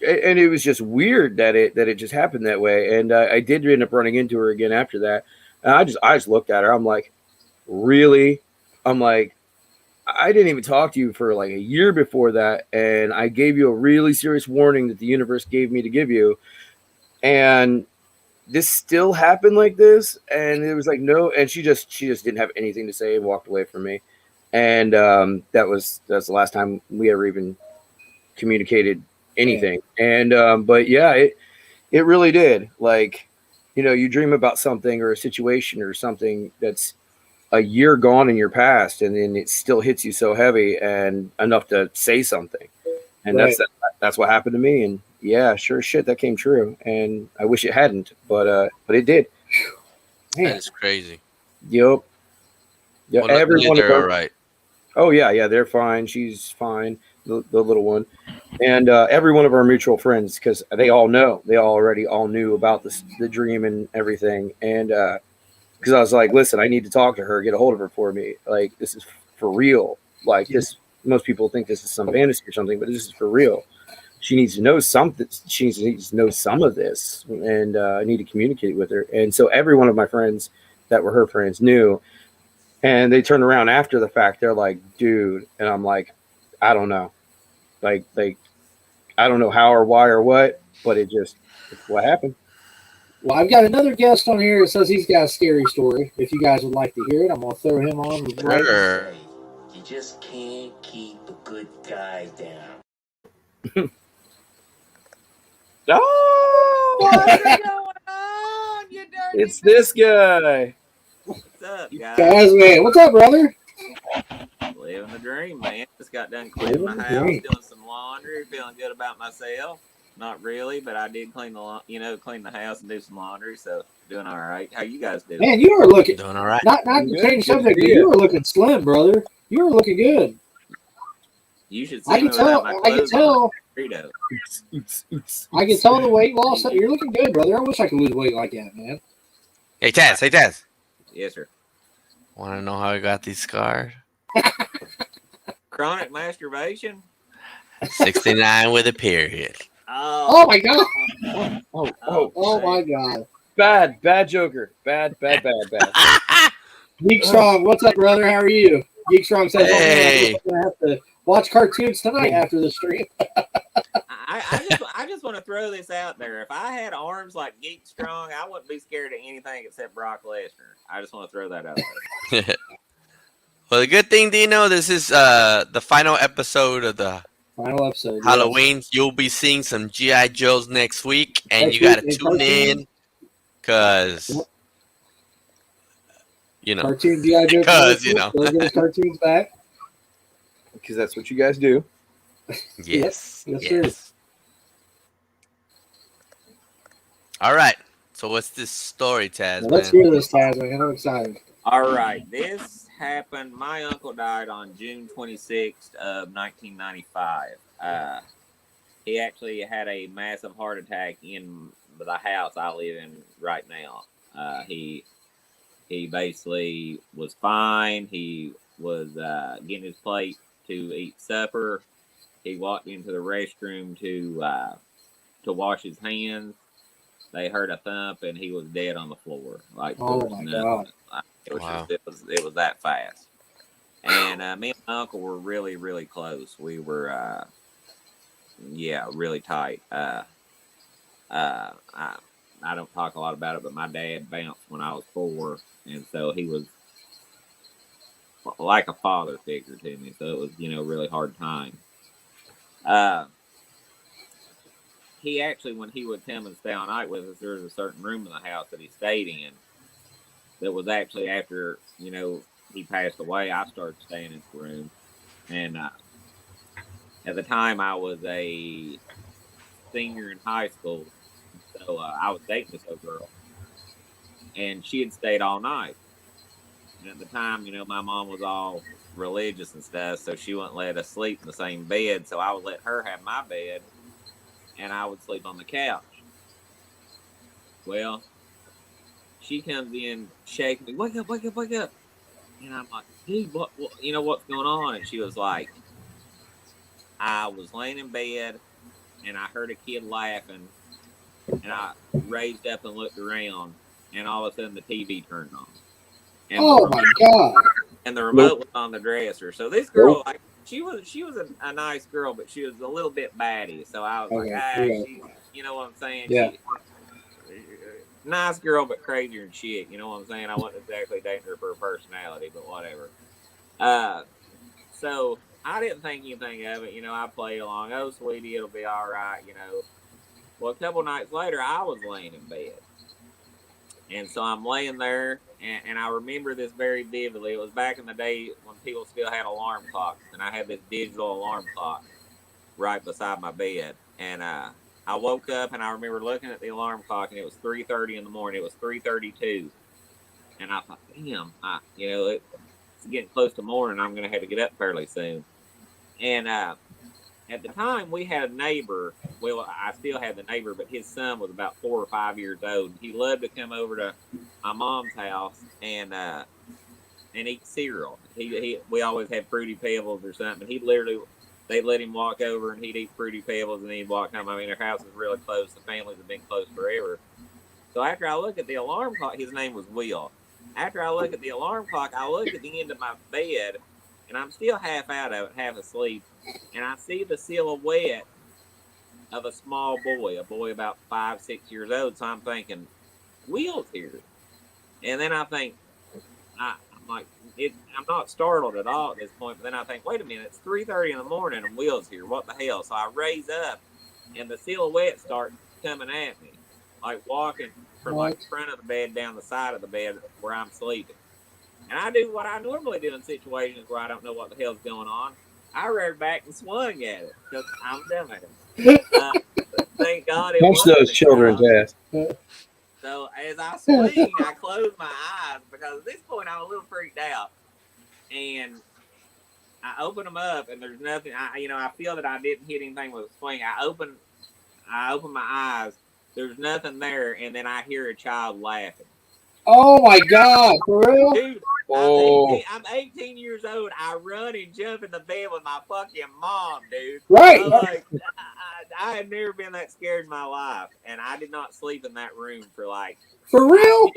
it was just weird that it just happened that way. And I did end up running into her again after that, and I just looked at her. I'm like, really? I'm like, I didn't even talk to you for like a year before that, and I gave you a really serious warning that the universe gave me to give you, and this still happened like this. And it was like, no. And she just didn't have anything to say and walked away from me. And that's the last time we ever even communicated anything. And but yeah, it really did. Like you dream about something or a situation or something that's a year gone in your past, and then it still hits you so heavy and enough to say something. And Right. that's what happened to me. And yeah, sure as shit, that came true. And I wish it hadn't, but it did. That Man, is crazy. Yep. Yeah, Well, every luckily one of they're all them. right. Oh yeah, they're fine. She's fine, the little one, and every one of our mutual friends, because they already all knew about the dream and everything, and because I was like, listen, I need to talk to her, get a hold of her for me. Like, this is for real. Like, this, most people think this is some fantasy or something, but this is for real. She needs to know something. She needs to know some of this, and I need to communicate with her. And so every one of my friends that were her friends knew, and they turned around after the fact. They're like, dude, and I'm like, I don't know, like I don't know how or why or what, but it's what happened. well, I've got another guest on here that says he's got a scary story. If you guys would like to hear it, I'm gonna throw him on right. Sure. You just can't keep a good guy down. Oh, What's going on, you dirty it's this guy. What's up, guys? Guys, man, what's up, brother? Living the dream, man. Just got done cleaning my Living the house, dream. doing some laundry, feeling good about myself. Not really, but I did clean clean the house and do some laundry, so doing all right. How you guys doing? Man, you are looking Doing all right. not to Good. change Good to subject, see but you. you are looking slim, brother. You are looking good. You should see I me can tell. without my I can clothes on. tell. Burrito. Oops. I can tell the weight loss. You're looking good, brother. I wish I could lose weight like that, man. Hey Taz. Hey Taz. Yes, sir. Want to know how I got these scars? Chronic masturbation. 69 with a period. Oh my god. Oh, My god. bad Joker. Bad. Geek Strong, what's up, brother? How are you? Geek Strong says, Hey. I'm gonna have to watch cartoons tonight after the stream. I just want to throw this out there. If I had arms like Geek Strong, I wouldn't be scared of anything except Brock Lesnar. I just want to throw that out there. Well, the good thing, Dino, this is the final episode of the Final episode. yes. Halloween. You'll be seeing some G.I. Joes next week, and Next you got to week, tune in because, Cartoon G.I. Joe. Because, Those those cartoons back. Because that's what you guys do. Yes. Yes, sir. All right. So what's this story, Taz, Now, let's man? hear this, Taz, man. I'm excited. All right, this happened. My uncle died on June 26th of 1995. He actually had a massive heart attack in the house I live in right now. He basically was fine. He was getting his plate to eat supper. He walked into the restroom to wash his hands. They heard a thump and he was dead on the floor. Like, Oh there was my nothing. god. It was Wow. it was that fast. And me and my uncle were really, really close. We were really tight. I don't talk a lot about it, but my dad bounced when I was 4, and so he was like a father figure to me. So it was, really hard time. He actually, when he would come and stay all night with us, there was a certain room in the house that he stayed in that was actually after, he passed away. I started staying in the room. And at the time, I was a senior in high school. So I was dating this old girl. And she had stayed all night. And at the time, my mom was all religious and stuff, so she wouldn't let us sleep in the same bed. So I would let her have my bed, and I would sleep on the couch. Well, she comes in shaking me, wake up. And I'm like, dude, what's going on? And she was like, I was laying in bed, and I heard a kid laughing, and I raised up and looked around, and all of a sudden the TV turned on. And Oh my god. And the remote was on the dresser. So this girl, like, she was a nice girl, but she was a little bit batty. So I was Okay, she, you know what I'm saying? Yeah. Nice girl, but crazier than shit. You know what I'm saying? I wasn't exactly dating her for her personality, but whatever. So I didn't think anything of it. I played along. Oh, sweetie, it'll be all right. Well, a couple nights later, I was laying in bed, And so I'm laying there, and I remember this very vividly. It was back in the day when people still had alarm clocks, and I had this digital alarm clock right beside my bed. And I woke up, and I remember looking at the alarm clock, and it was 3:30 in the morning. It was 3:32, and I thought, damn, it's getting close to morning. I'm going to have to get up fairly soon. And at the time, we had a neighbor. Well, I still had the neighbor, but his son was about 4 or 5 years old. He loved to come over to my mom's house and eat cereal. We always had Fruity Pebbles or something. They'd let him walk over and he'd eat Fruity Pebbles and he'd walk home. I mean, their house is really close. The families have been close forever. So after I look at the alarm clock, his name was Will. After I look at the alarm clock, I look at the end of my bed, and I'm still half out of it, half asleep, and I see the silhouette of a small boy, a boy about 5, 6 years old. So I'm thinking, Will's here. And then I think, I'm not startled at all at this point, but then I think, wait a minute, it's 3:30 in the morning and Will's here. What the hell? So I raise up, and the silhouette starts coming at me, like walking from like the front of the bed down the side of the bed where I'm sleeping. And I do what I normally do in situations where I don't know what the hell's going on. I reared back and swung at it because I'm dumb at it. Thank God it Punch wasn't those a children's child. ass. So as I swing, I close my eyes because at this point I'm a little freaked out. And I open them up and there's nothing. I feel that I didn't hit anything with a swing. I open my eyes. There's nothing there, and then I hear a child laughing. Oh my God, for real? Dude, Oh. I'm 18 years old. I run and jump in the bed with my fucking mom, dude. Right. I had never been that scared in my life, and I did not sleep in that room for like. For real?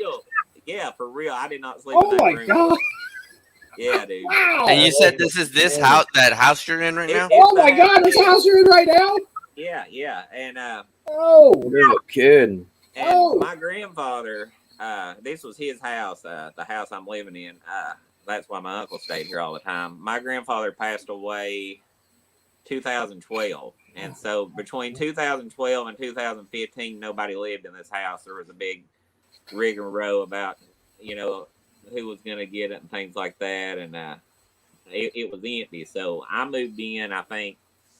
Yeah, for real. I did not sleep Oh in that my room. God. Yeah, dude. Wow. And you said this house, that house you're in right now? Oh my God, this house you're in right now? Yeah. And Oh. No kidding. And my grandfather, this was his house, the house I'm living in. That's why my uncle stayed here all the time. My grandfather passed away 2012. And so between 2012 and 2015, nobody lived in this house. There was a big rigmarole about, who was going to get it and things like that. And it was empty. So I moved in, I think,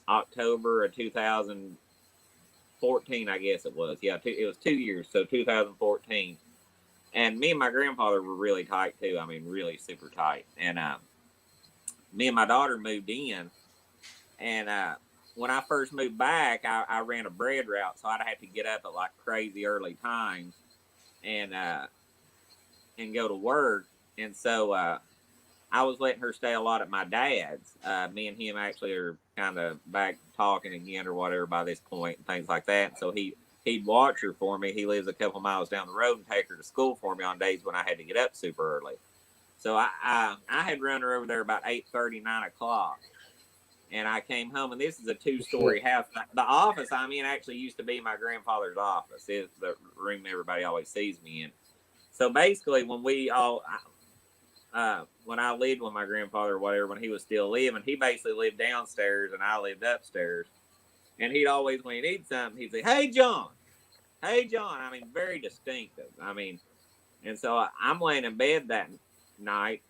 October of 2014, I guess it was. Yeah, it was 2 years, so 2014. And me and my grandfather were really tight, too. I mean, really super tight. And me and my daughter moved in. And when I first moved back, I ran a bread route, so I'd have to get up at, like, crazy early times and go to work. And so I was letting her stay a lot at my dad's. Me and him actually are kind of back talking again or whatever by this point and things like that. And so he'd watch her for me. He lives a couple miles down the road and take her to school for me on days when I had to get up super early. So I had run her over there about 8:30, 9 o'clock. And I came home, and this is a 2-story house. The office I'm in actually used to be my grandfather's office. It's the room everybody always sees me in. So basically, when I lived with my grandfather or whatever, when he was still living, he basically lived downstairs and I lived upstairs. And he'd always, when he needed something, he'd say, "Hey, John. Hey, John." I mean, very distinctive. I mean, and so I'm laying in bed that night,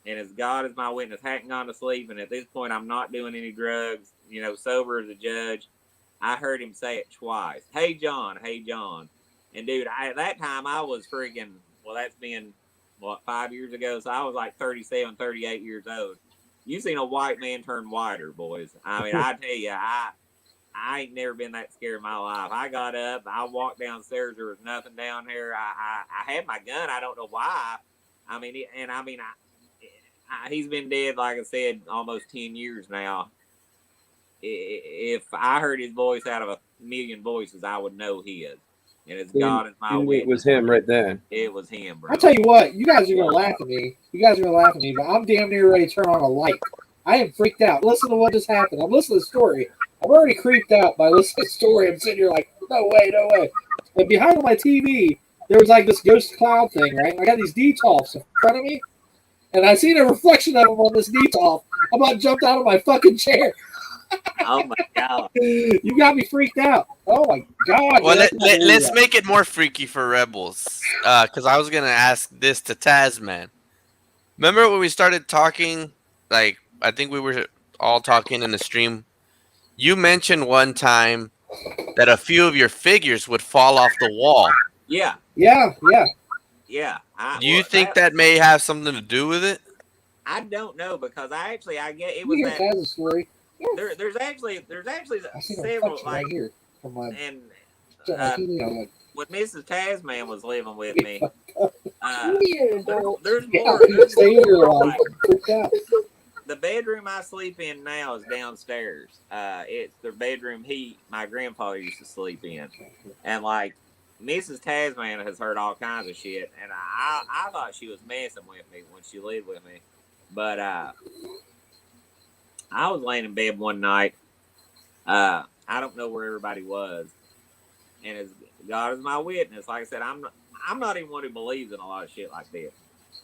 and as God is my witness, hadn't gone to sleep. And at this point, I'm not doing any drugs, sober as a judge. I heard him say it twice. "Hey, John. Hey, John." And dude, at that time I was freaking, that's been, 5 years ago. So I was like 37, 38 years old. You seen a white man turn whiter, boys. I mean, I tell you, I ain't never been that scared in my life. I got up, I walked downstairs. There was nothing down here. I had my gun. I don't know why. I mean, he's been dead, like I said, almost 10 years now. If I heard his voice out of a million voices, I would know his. And it's God is my witness. It was him right then. It was him, bro. I tell you what, you guys are gonna laugh at me. But I'm damn near ready to turn on a light. I am freaked out. Listen to what just happened. I'm listening to the story. I'm already creeped out by listening to the story. I'm sitting here like, no way. And behind my TV, there was like this ghost cloud thing, right? I got these DTOFs in front of me, and I seen a reflection of them on this DTOF. I about jumped out of my fucking chair. Oh my God. You got me freaked out. Oh my God! Well, yeah, that's not really let's that. make it more freaky for Rebels. Because I was gonna ask this to Tasman. Remember when we started talking? Like, I think we were all talking in the stream. You mentioned one time that a few of your figures would fall off the wall. Yeah, Yeah, yeah. yeah. Do you think that may have something to do with it? I don't know because I get it You was hear that Taz's story? there's actually I see a several reflection right here from my and TV. I'm like, when Mrs. Tasman was living with me, You don't. there's yeah, more. I can't There's stay here. more I'm like, freaked out. the bedroom I sleep in now is downstairs. It's the bedroom my grandfather used to sleep in, and like Mrs. Tasman has heard all kinds of shit, and I thought she was messing with me when she lived with me, but I was laying in bed one night. I don't know where everybody was, and as God is my witness, like I said, I'm not even one who believes in a lot of shit like this,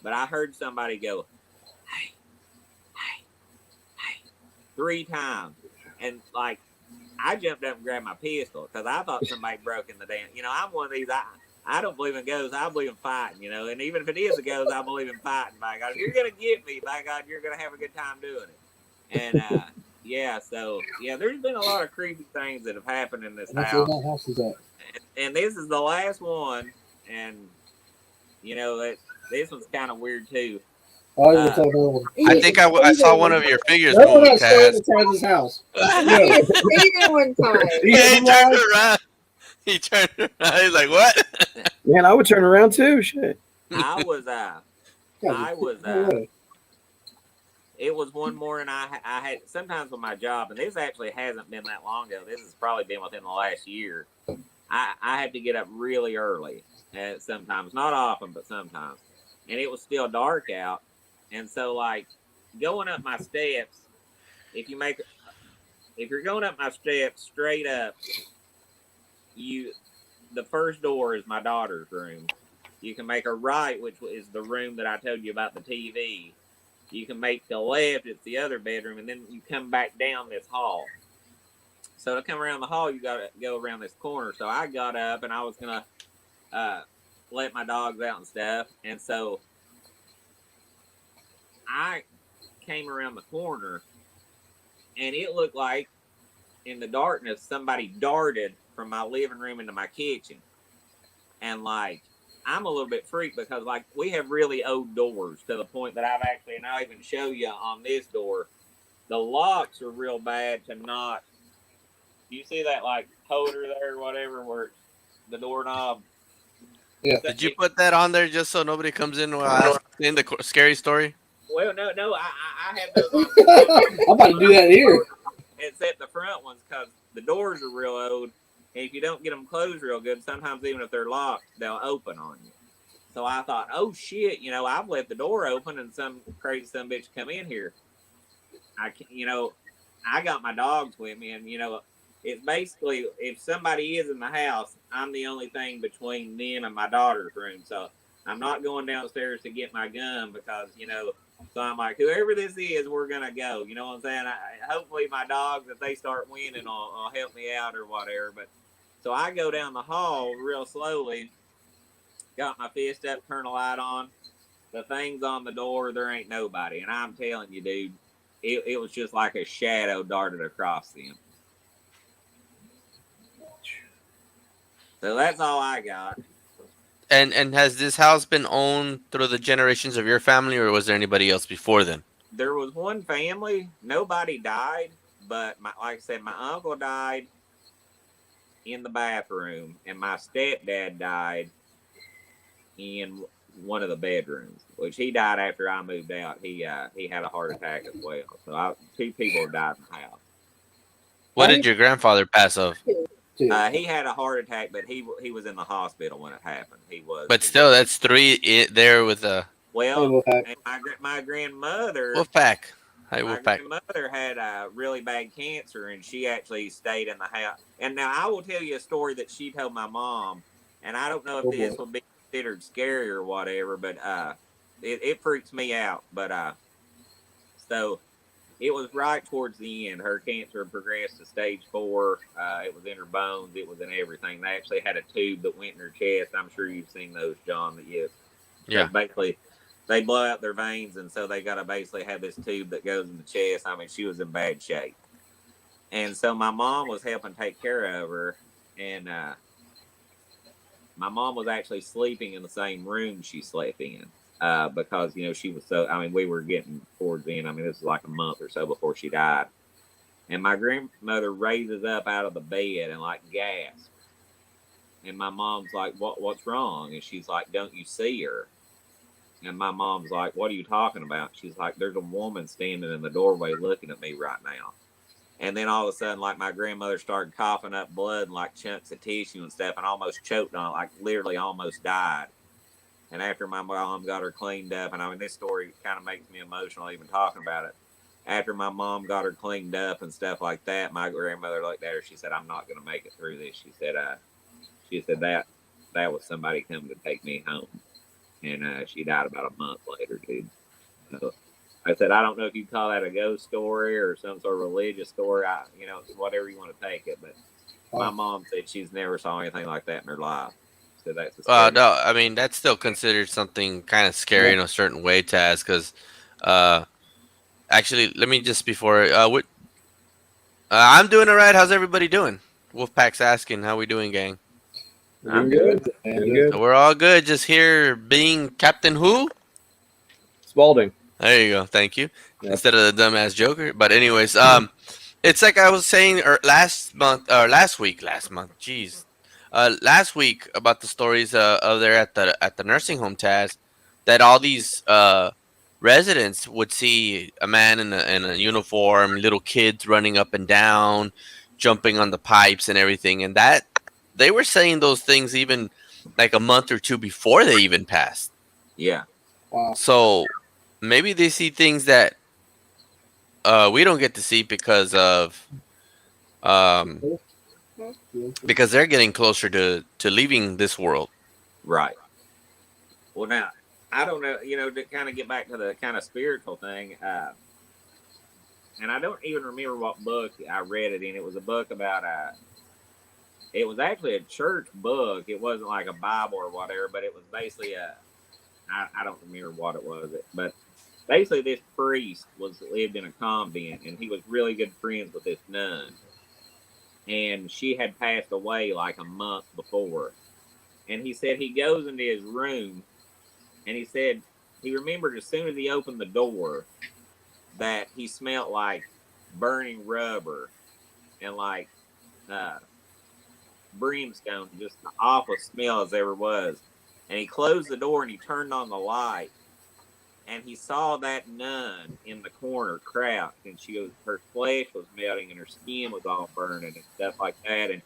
but I heard somebody go, "Hey, hey, hey," 3 times, and like I jumped up and grabbed my pistol because I thought somebody broke in the damn. You know, I'm one of these. I don't believe in ghosts. I believe in fighting. You know, and even if it is a ghost, I believe in fighting. By God, if you're gonna get me, by God, you're gonna have a good time doing it. And yeah, so yeah, there's been a lot of creepy things that have happened in this That's where house. my house is at. And this is the last one, and you know this one's kind of weird too. Oh, you're talking about one. I think I saw one of your figures That's move, when I started Taz. to Taz's house. Yes, stay there one time. Yeah, he turned around. He turned around. He's like, "What?" Man, I would turn around too. Shit. I was Yeah, it was one morning I had sometimes with my job, and this actually hasn't been that long ago. This has probably been within the last year. I had to get up really early, sometimes, not often, but sometimes, and it was still dark out, and so like going up my steps, if you're going up my steps straight up, the first door is my daughter's room. You can make a right, which is the room that I told you about the TV. You can make the left, it's the other bedroom, and then you come back down this hall. So to come around the hall, you got to go around this corner. So I got up and I was going to let my dogs out and stuff. And so I came around the corner and it looked like in the darkness, somebody darted from my living room into my kitchen. And like, I'm a little bit freaked because like we have really old doors to the point that I've actually, and I'll even show you on this door, the locks are real bad to not. Do you see that like holder there or whatever where the doorknob? Yeah. Did you put that on there just so nobody comes in while I ask in the scary story? Well, no, I have those on. I'm about to do that here. Except the front ones because the doors are real old. And if you don't get them closed real good, sometimes even if they're locked, they'll open on you. So I thought, oh shit, you know, I've left the door open and some crazy son bitch come in here. I got my dogs with me, and you know, it's basically if somebody is in the house, I'm the only thing between them and my daughter's room. So I'm not going downstairs to get my gun because So I'm like, whoever this is, we're gonna go. You know what I'm saying? Hopefully my dogs, if they start winning, will help me out or whatever. But so I go down the hall real slowly, got my fist up, turn the light on. The thing's on the door. There ain't nobody, and I'm telling you, dude, it was just like a shadow darted across them. So that's all I got. And has this house been owned through the generations of your family, or was there anybody else before then? There was one family. Nobody died, but like I said, my uncle died in the bathroom, and my stepdad died in one of the bedrooms, which he died after I moved out. He had a heart attack as well. So 2 people died in the house. What did your grandfather pass of? He had a heart attack, but he was in the hospital when it happened. He was. But still, that's 3 there with a. Well, and my grandmother. Wolfpack. Hi, my Wolfpack. grandmother had really bad cancer, and she actually stayed in the house. And now I will tell you a story that she told my mom, and I don't know if this would be considered scary or whatever, but it freaks me out. But so it was right towards the end. Her cancer progressed to stage 4. It was in her bones. It was in everything. They actually had a tube that went in her chest. I'm sure you've seen those, John. That Yeah. basically, they blow out their veins, and so they got to basically have this tube that goes in the chest. I mean, she was in bad shape. And so my mom was helping take care of her, and my mom was actually sleeping in the same room she slept in because, she was so, I mean, we were getting towards the end. I mean, this was like a month or so before she died. And my grandmother raises up out of the bed and like gasps. And my mom's like, what's wrong? And she's like, don't you see her? And my mom's like, what are you talking about? She's like, there's a woman standing in the doorway looking at me right now. And then all of a sudden, like, my grandmother started coughing up blood and like chunks of tissue and stuff, and almost choked on it, like literally almost died. And after my mom got her cleaned up, and I mean, this story kind of makes me emotional even talking about it. After my mom got her cleaned up and stuff like that, my grandmother looked at her. She said, I'm not going to make it through this. She said that was somebody coming to take me home. And she died about a month later, dude. So I said, I don't know if you call that a ghost story or some sort of religious story. Whatever you want to take it. But my mom said she's never saw anything like that in her life. So that's no, I mean, that's still considered something kind of scary in a certain way, Taz, because actually, let me just before I'm doing all right. How's everybody doing? Wolfpack's asking, how we doing, gang? I'm good. So we're all good. Just here being Captain Who? Spalding. There you go. Thank you. Yeah. Instead of the dumbass Joker. But anyways, it's like I was saying last week about the stories of there at the nursing home, Taz, that all these residents would see a man in a uniform, little kids running up and down, jumping on the pipes and everything, and that they were saying those things even like a month or two before they even passed. Yeah. Wow. So maybe they see things that we don't get to see because of because they're getting closer to leaving this world. Right. Well, now, I don't know, to kind of get back to the kind of spiritual thing, and I don't even remember what book I read it in. It was a book about, it was actually a church book. It wasn't like a Bible or whatever, but it was basically I don't remember what it was, but basically this priest lived in a convent, and he was really good friends with this nun. And she had passed away like a month before. And he said he goes into his room, and he said he remembered as soon as he opened the door that he smelled like burning rubber and like brimstone, just the awful smell as ever was. And he closed the door and he turned on the light, and he saw that nun in the corner crouched, and her flesh was melting and her skin was all burning and stuff like that. And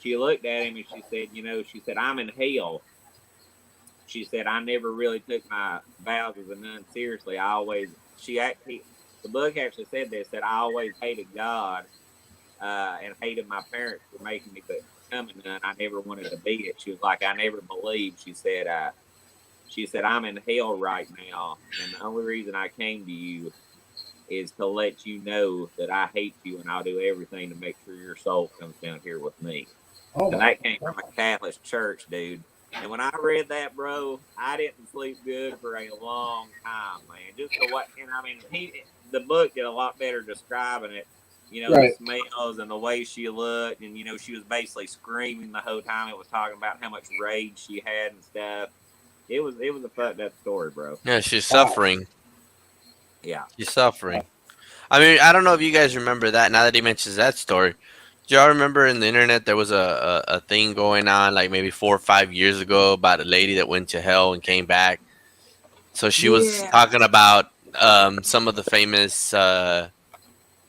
she looked at him and she said, I'm in hell. She said, I never really took my vows as a nun seriously. The book actually said this, that I always hated God and hated my parents for making me become a nun. I never wanted to be it. She was like, I never believed. She said, I'm in hell right now, and the only reason I came to you is to let you know that I hate you, and I'll do everything to make sure your soul comes down here with me. And that came from a Catholic church, dude. And when I read that, bro, I didn't sleep good for a long time, man. The book did a lot better describing it. The smells and the way she looked, and she was basically screaming the whole time. It was talking about how much rage she had and stuff. It was a fucked up story, bro. Yeah, she's suffering. Yeah. She's suffering. I mean, I don't know if you guys remember that. Now that he mentions that story, do y'all remember in the internet there was a thing going on like maybe 4 or 5 years ago about a lady that went to hell and came back? So she was talking about some of the famous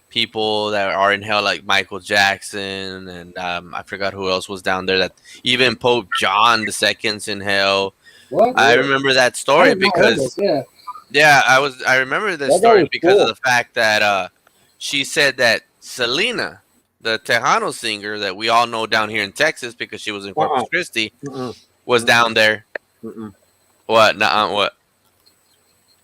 people that are in hell, like Michael Jackson, and I forgot who else was down there. That even Pope John II's in hell. What? I remember that story because I remember this story because of the fact that she said that Selena, the Tejano singer that we all know down here in Texas because she was in Corpus Christi, was down there. What? What?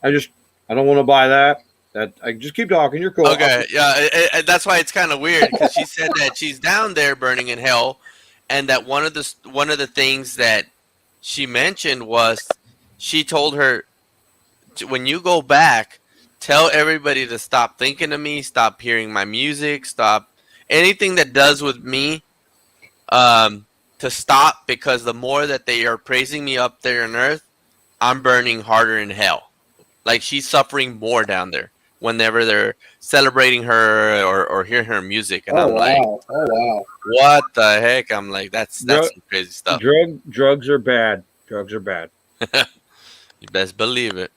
I don't want to buy that. That I just keep talking. You're cool. Okay, yeah, that's why it's kind of weird because she said that she's down there burning in hell, and that one of the things that she mentioned was she told her, when you go back, tell everybody to stop thinking of me, stop hearing my music, stop anything that does with me, to stop, because the more that they are praising me up there on earth, I'm burning harder in hell. Like, she's suffering more down there whenever they're celebrating her or hearing her music. And I'm like, Oh wow! what the heck? I'm like, that's some crazy stuff. Drugs are bad. Drugs are bad. You best believe it.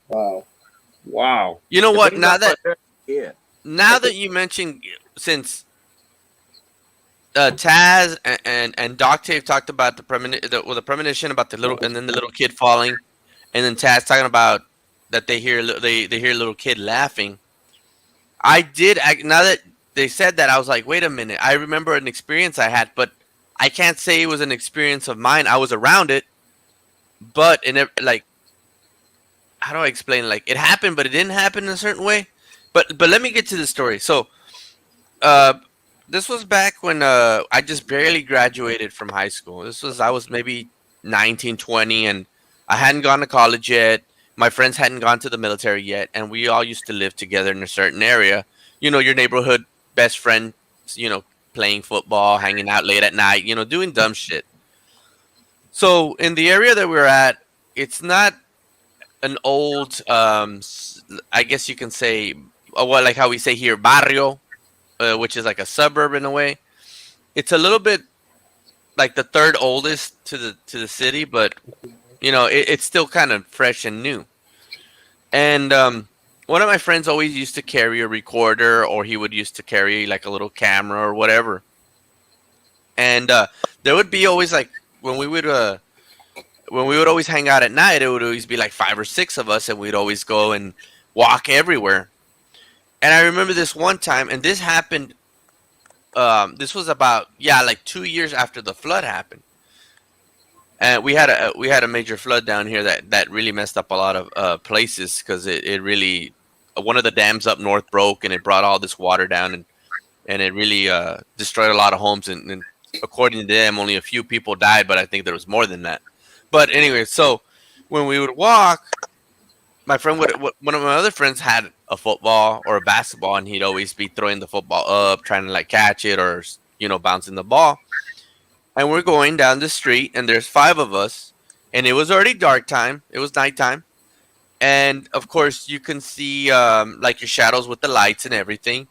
Wow. You know what? Things Now like that now that you mentioned, since Taz and Doc Dave talked about the premonition about the little, and then the little kid falling, and then Taz talking about that they hear a little kid laughing. Now that they said that, I was like, wait a minute. I remember an experience I had, but I can't say it was an experience of mine. I was around it, but like, how do I explain? Like, it happened, but it didn't happen in a certain way. But let me get to the story. So, this was back when I just barely graduated from high school. I was maybe 19, 20, and I hadn't gone to college yet. My friends hadn't gone to the military yet, and we all used to live together in a certain area. You know, your neighborhood best friend, you know, playing football, hanging out late at night, you know, doing dumb shit. So in the area that we're at, it's not an old, I guess you can say, well, like how we say here, barrio, which is like a suburb in a way. It's a little bit like the third oldest to the city, but you know, it's still kind of fresh and new. And one of my friends always used to carry a recorder, or he would used to carry like a little camera or whatever. And there would be always like when we would always hang out at night, it would always be like 5 or 6 of us, and we'd always go and walk everywhere. And I remember this one time, and this happened. This was about like 2 years after the flood happened. And we had a major flood down here that really messed up a lot of places, because it really, one of the dams up north broke, and it brought all this water down, and it really destroyed a lot of homes, and according to them, only a few people died, but I think there was more than that. But anyway, so when we would walk, one of my other friends had a football or a basketball, and he'd always be throwing the football up, trying to like catch it, or, you know, bouncing the ball. And we're going down the street, and there's 5 of us, and it was already dark time. It was nighttime. And of course you can see like your shadows with the lights and everything.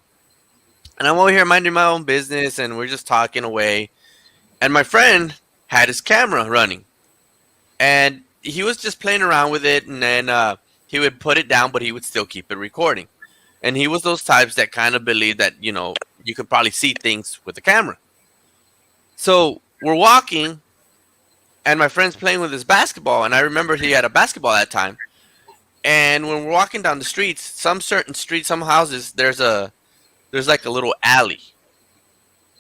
And I'm over here minding my own business, and we're just talking away. And my friend had his camera running, and he was just playing around with it, and then he would put it down, but he would still keep it recording. And he was those types that kind of believe that, you know, you could probably see things with the camera. So we're walking, and my friend's playing with his basketball, and I remember he had a basketball at that time. And when we're walking down the streets, some certain streets, some houses, there's like a little alley.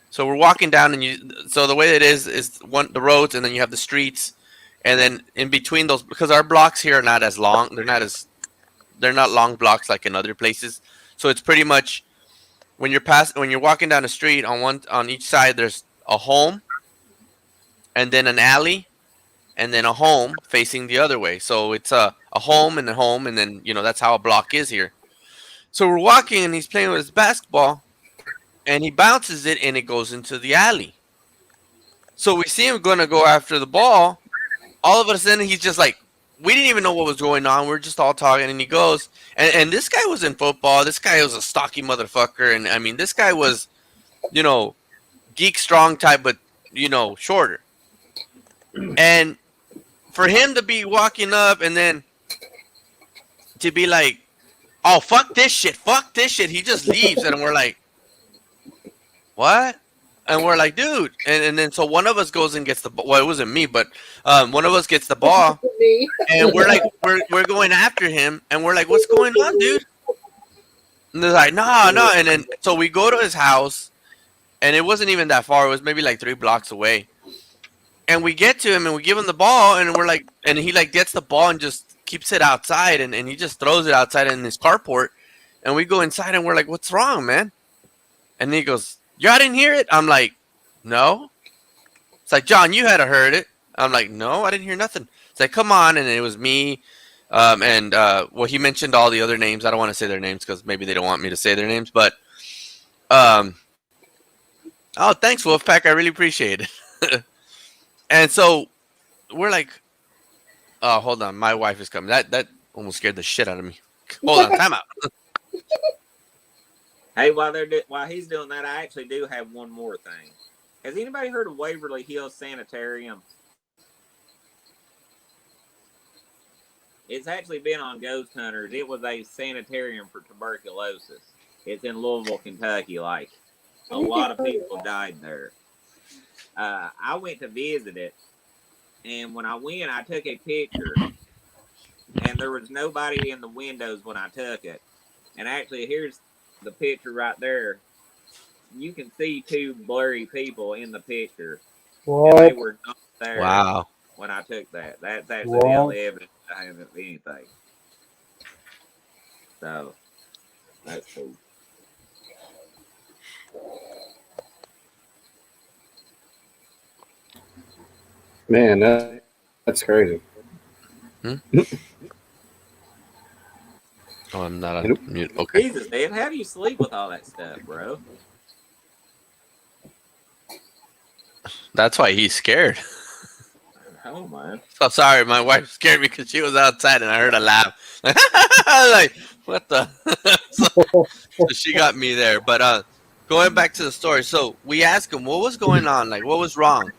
So we're walking down, and so the way it is the roads, and then you have the streets, and then in between those, because our blocks here are not as long, they're not long blocks like in other places. So it's pretty much when you're walking down the street, on each side there's a home, and then an alley, and then a home facing the other way. So it's a home, and then, you know, that's how a block is here. So we're walking, and he's playing with his basketball, and he bounces it, and it goes into the alley. So we see him going to go after the ball. All of a sudden, he's just like, we didn't even know what was going on. We're just all talking, and he goes, and this guy was in football. This guy was a stocky motherfucker, and I mean, this guy was, you know, geek strong type, but, you know, shorter. And for him to be walking up, and then to be like, oh, fuck this shit, he just leaves, and we're like, what? And we're like, dude, and then so one of us goes and gets the ball. Well, it wasn't me, but one of us gets the ball, and we're like, we're going after him, and we're like, what's going on, dude? And they're like, no, and then so we go to his house, and it wasn't even that far. It was maybe like 3 blocks away, and we get to him, and we give him the ball, and we're like, and he like gets the ball and just keeps it outside, and he just throws it outside in his carport, And we go inside and we're like, what's wrong, man? And he goes, y'all didn't hear it? I'm like, no. It's like, John, you had to heard it. I'm like, no, I didn't hear nothing. It's like, come on. And it was me. Well, he mentioned all the other names. I don't want to say their names because maybe they don't want me to say their names. But, oh, thanks, Wolfpack. I really appreciate it. And so we're like, oh, hold on. My wife is coming. That almost scared the shit out of me. Hold on. Time out. Hey, while he's doing that, I actually do have one more thing. Has anybody heard of Waverly Hills Sanitarium? It's actually been on Ghost Hunters. It was a sanitarium for tuberculosis. It's in Louisville, Kentucky. Like, a lot of people died there. I went to visit it, and when I went, I took a picture, and there was nobody in the windows when I took it. And actually, here's the picture right there. You can see two blurry people in the picture. What? And they were not there. Wow. When I took that. That's actually the only evidence I have of anything. So, that's cool. Man, that's crazy. Oh, I'm not on mute. Okay. Jesus, man, how do you sleep with all that stuff, bro? That's why he's scared. Oh, man. So sorry, my wife scared me because she was outside and I heard a laugh. Like, what the? So she got me there. But going back to the story, so we asked him what was going on, like what was wrong,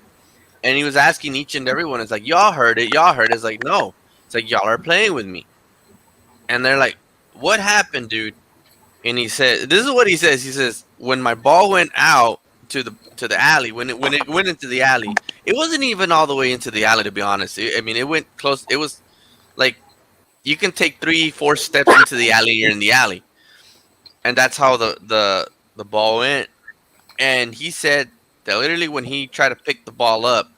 and he was asking each and every one. It's like, y'all heard it, y'all heard it. It's like, no. It's like, y'all are playing with me. And they're like, what happened, dude? And he said, this is what he says. He says, when my ball went out to the alley, when it went into the alley, it wasn't even all the way into the alley, to be honest. I mean, it went close. It was like you can take 3-4 steps into the alley, you're in the alley. And that's how the ball went. And he said that literally when he tried to pick the ball up,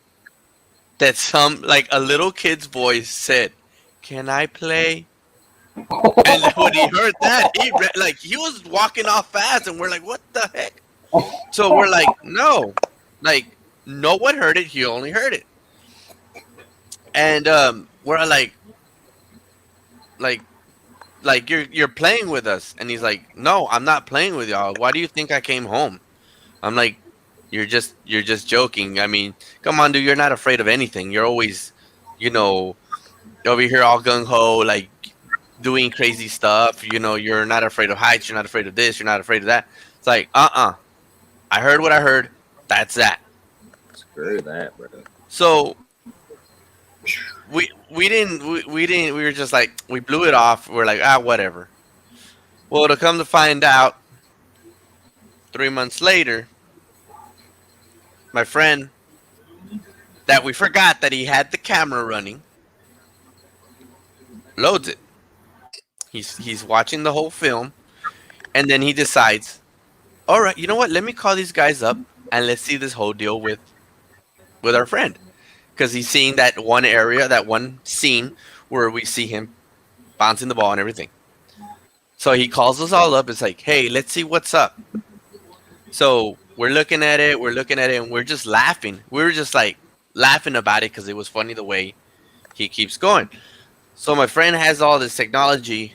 that some, like a little kid's voice said, "Can I play?" And when he heard that, he was walking off fast, and we're like, "What the heck?" So we're like, "No, like no one heard it. He only heard it." And we're like you're playing with us, and he's like, "No, I'm not playing with y'all. Why do you think I came home?" I'm like, You're just joking. I mean, come on, dude. You're not afraid of anything. You're always, over here all gung ho, like doing crazy stuff. You're not afraid of heights. You're not afraid of this. You're not afraid of that. It's like, I heard what I heard. That's that. Screw that, bro. So we were just like, we blew it off. We're like, whatever. Well, to come to find out, 3 months later, my friend, that we forgot that he had the camera running, loads it. He's watching the whole film, and then he decides, all right, you know what? Let me call these guys up and let's see this whole deal with our friend, because he's seeing that one area, that one scene where we see him bouncing the ball and everything. So he calls us all up. It's like, hey, let's see what's up. So we're looking at it, and we're just laughing. We were just like laughing about it because it was funny the way he keeps going. So my friend has all this technology,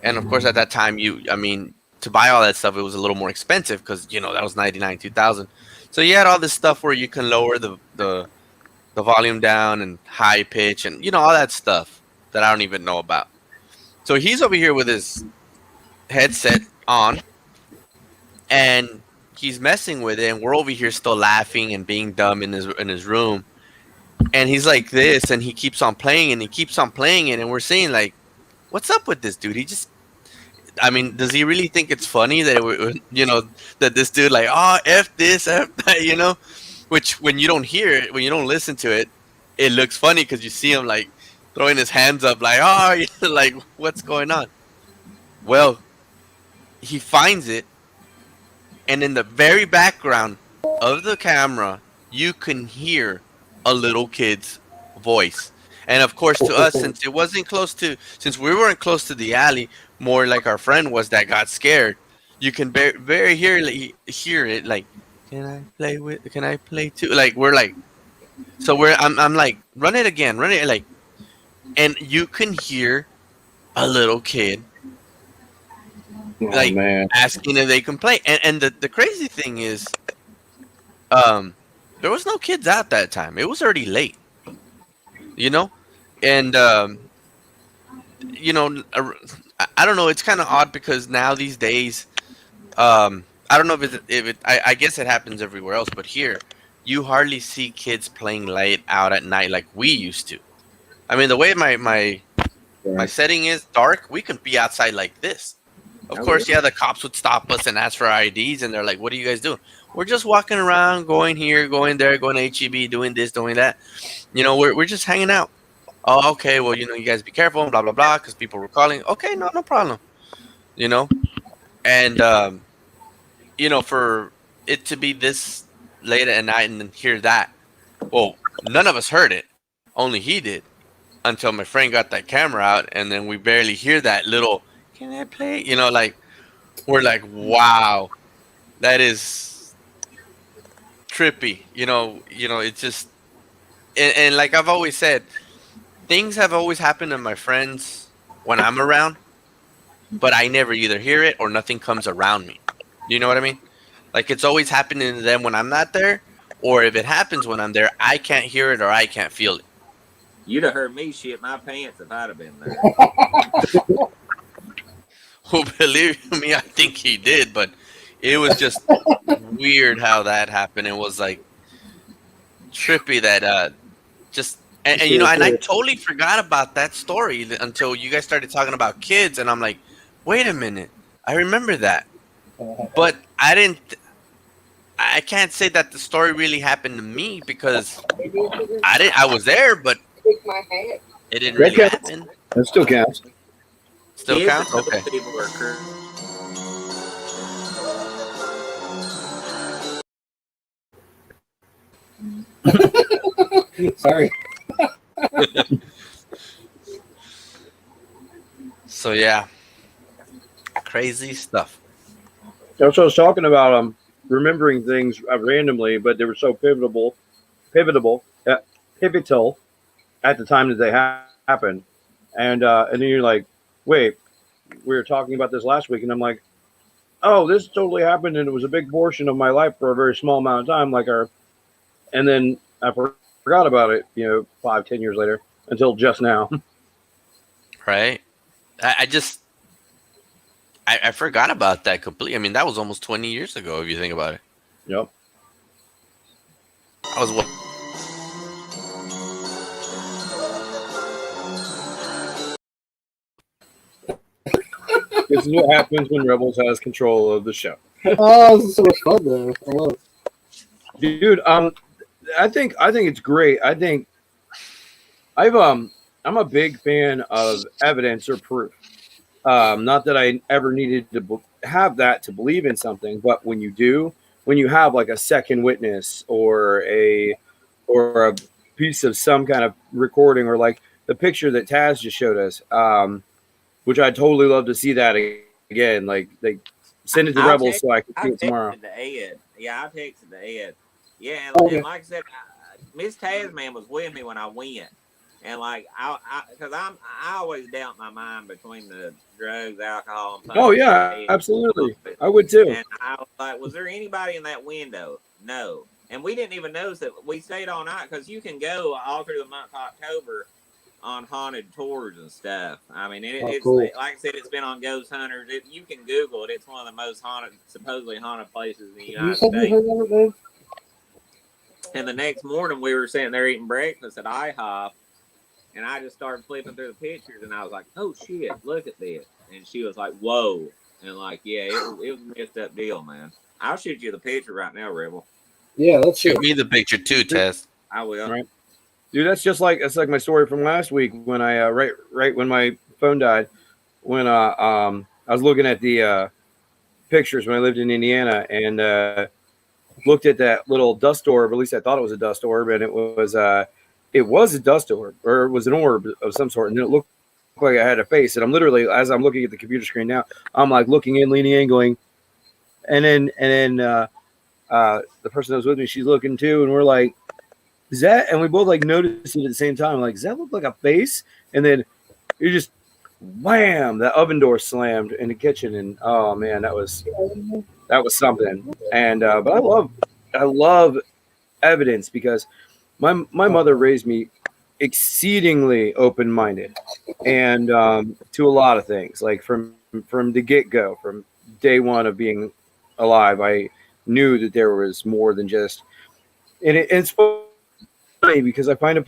and of course at that time, to buy all that stuff, it was a little more expensive because that was 99, 2000. So you had all this stuff where you can lower the volume down and high pitch and all that stuff that I don't even know about. So he's over here with his headset on, and he's messing with it, and we're over here still laughing and being dumb in his room. And he's like this, and he keeps on playing, and he keeps on playing it, and we're saying like, what's up with this dude? Does he really think it's funny that that this dude like, F this, F that, which when you don't hear it, when you don't listen to it, it looks funny because you see him like throwing his hands up like, like what's going on? Well, he finds it, and in the very background of the camera, you can hear a little kid's voice. And of course, to us, since we weren't close to the alley, more like our friend was that got scared, you can very hear it like, can I play too? Like we're like, so I'm like, run it again, run it like, and you can hear a little kid like asking if they can play, and the crazy thing is, there was no kids out that time. It was already late, you know, and you know, I don't know. It's kind of odd because now these days, I don't know I guess it happens everywhere else, but here you hardly see kids playing late out at night like we used to. I mean, the way my setting is dark, we can be outside like this. Of course, yeah, the cops would stop us and ask for IDs, and they're like, "What are you guys doing?" We're just walking around, going here, going there, going to HEB, doing this, doing that. You know, we're just hanging out. Oh, okay. Well, you know, you guys be careful, blah blah blah, because people were calling. Okay, no problem. You know, and you know, for it to be this late at night and then hear that, well, none of us heard it. Only he did, until my friend got that camera out, and then we barely hear that little. Can I play? You know, like we're like, wow, that is trippy. You know, it's just, and like I've always said, things have always happened to my friends when I'm around, but I never either hear it or nothing comes around me. You know what I mean? Like it's always happening to them when I'm not there, or if it happens when I'm there, I can't hear it or I can't feel it. You'd have heard me shit my pants if I'd have been there. Well, believe me, I think he did, but it was just weird how that happened. It was like trippy that just and you know, and I totally forgot about that story until you guys started talking about kids, and I'm like, wait a minute, I remember that, but I can't say that the story really happened to me because I was there, but it didn't really happen. It still counts. Still counts? Okay. Sorry. So yeah, crazy stuff. That's what I was talking about. Remembering things randomly, but they were so pivotal at the time that they happened, and then you're like, wait, we were talking about this last week, and I'm like, oh, this totally happened, and it was a big portion of my life for a very small amount of time, and then I forgot about it, 5-10 years later, until just now. Right. I forgot about that completely. I mean, that was almost 20 years ago, if you think about it. Yep. I was what? This is what happens when Rebels has control of the show. Oh, this is so much fun, though. I love it. Dude, I think it's great. I think I'm a big fan of evidence or proof. Not that I ever needed to have that to believe in something, but when you have like a second witness or a piece of some kind of recording, or like the picture that Taz just showed us, which I'd totally love to see that again. Like they send it to Rebels so I can see it tomorrow. Yeah, I texted to Ed. Yeah, and like I said, Miss Tasman was with me when I went. And like, because I always doubt my mind between the drugs, alcohol, and oh yeah, absolutely, I would too. And I was like, was there anybody in that window? No, and we didn't even notice that we stayed all night because you can go all through the month of October on haunted tours and stuff. I mean, it's cool. Like I said, it's been on Ghost Hunters. You can Google it. It's one of the most supposedly haunted places in the United States. And the next morning, we were sitting there eating breakfast at IHOP. And I just started flipping through the pictures, and I was like, "Oh shit, look at this!" And she was like, "Whoa!" And like, yeah, it was a messed up deal, man. I'll shoot you the picture right now, Rebel. Yeah, let's shoot me the picture too, Tess. I will. Right. Dude, that's like my story from last week when I right when my phone died, when I was looking at the pictures when I lived in Indiana and looked at that little dust orb. At least I thought it was a dust orb, and it was a dust orb, or it was an orb of some sort, and it looked like I had a face. And I'm literally, as I'm looking at the computer screen now, I'm like looking in, leaning in, going, and then the person that was with me, she's looking too, and we're like, is that? And we both like noticed it at the same time. Like, does that look like a face? And then you just wham, the oven door slammed in the kitchen, and oh man, that was something. And but I love evidence because my mother raised me exceedingly open-minded, and to a lot of things. Like from the get-go, from day one of being alive, I knew that there was more than just. And it's funny because I find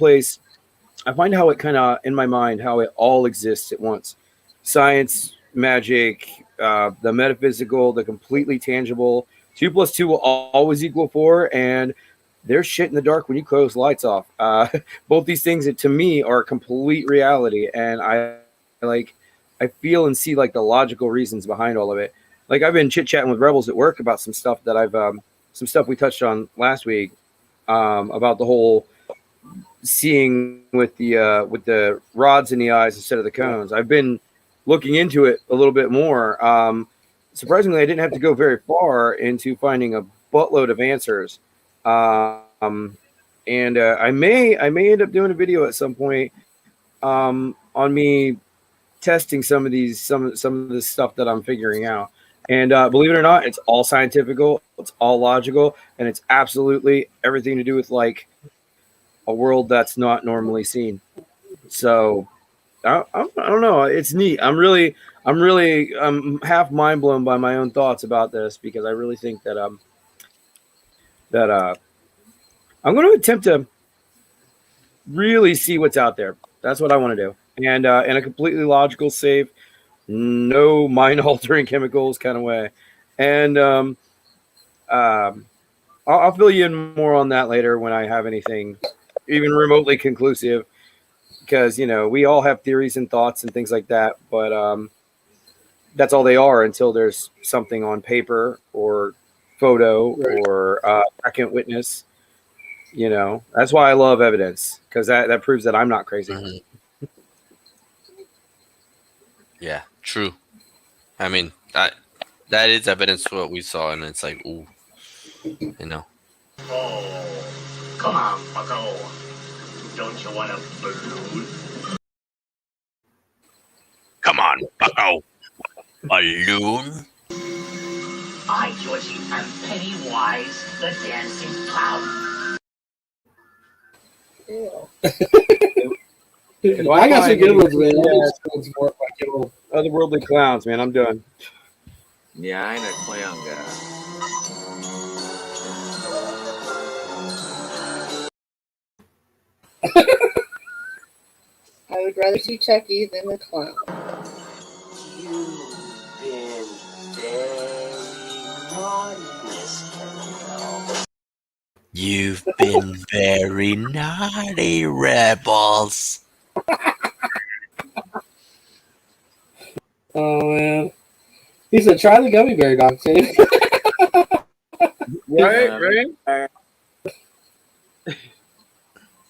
how it kind of in my mind how it all exists at once: science, magic, the metaphysical, the completely tangible. 2 + 2 will always equal 4, and there's shit in the dark when you close the lights off. Both these things, to me, are complete reality, and I feel and see like the logical reasons behind all of it. Like I've been chit chatting with Rebels at work about some stuff that some stuff we touched on last week about the whole seeing with the rods in the eyes instead of the cones. I've been looking into it a little bit more. Surprisingly, I didn't have to go very far into finding a buttload of answers. And I may end up doing a video at some point on me testing some of this stuff that I'm figuring out. And believe it or not, it's all scientifical, it's all logical, and it's absolutely everything to do with like a world that's not normally seen. So I don't know. It's neat. I'm half mind blown by my own thoughts about this because I really think that I'm going to attempt to really see what's out there. That's what I want to do. And in a completely logical, safe, no mind altering chemicals kind of way. And I'll fill you in more on that later when I have anything even remotely conclusive, because we all have theories and thoughts and things like that, but that's all they are until there's something on paper or photo or second witness. That's why I love evidence, because that proves that I'm not crazy. Mm-hmm. Yeah, true. I mean, that is evidence to what we saw, and it's like, ooh, Oh, come on, Bucko. Don't you want a balloon? Come on, Bucko. Balloon? I, Georgie, am Pennywise, the dancing clown. I got some good ones, man. Otherworldly clowns, man. I'm done. Yeah, I ain't a clown guy. I would rather see Chucky than the clown. You've been very naughty, Miss Kendall. You've been very naughty, Rebels. Oh man, he said, "Try the gummy bear, Doc." Right.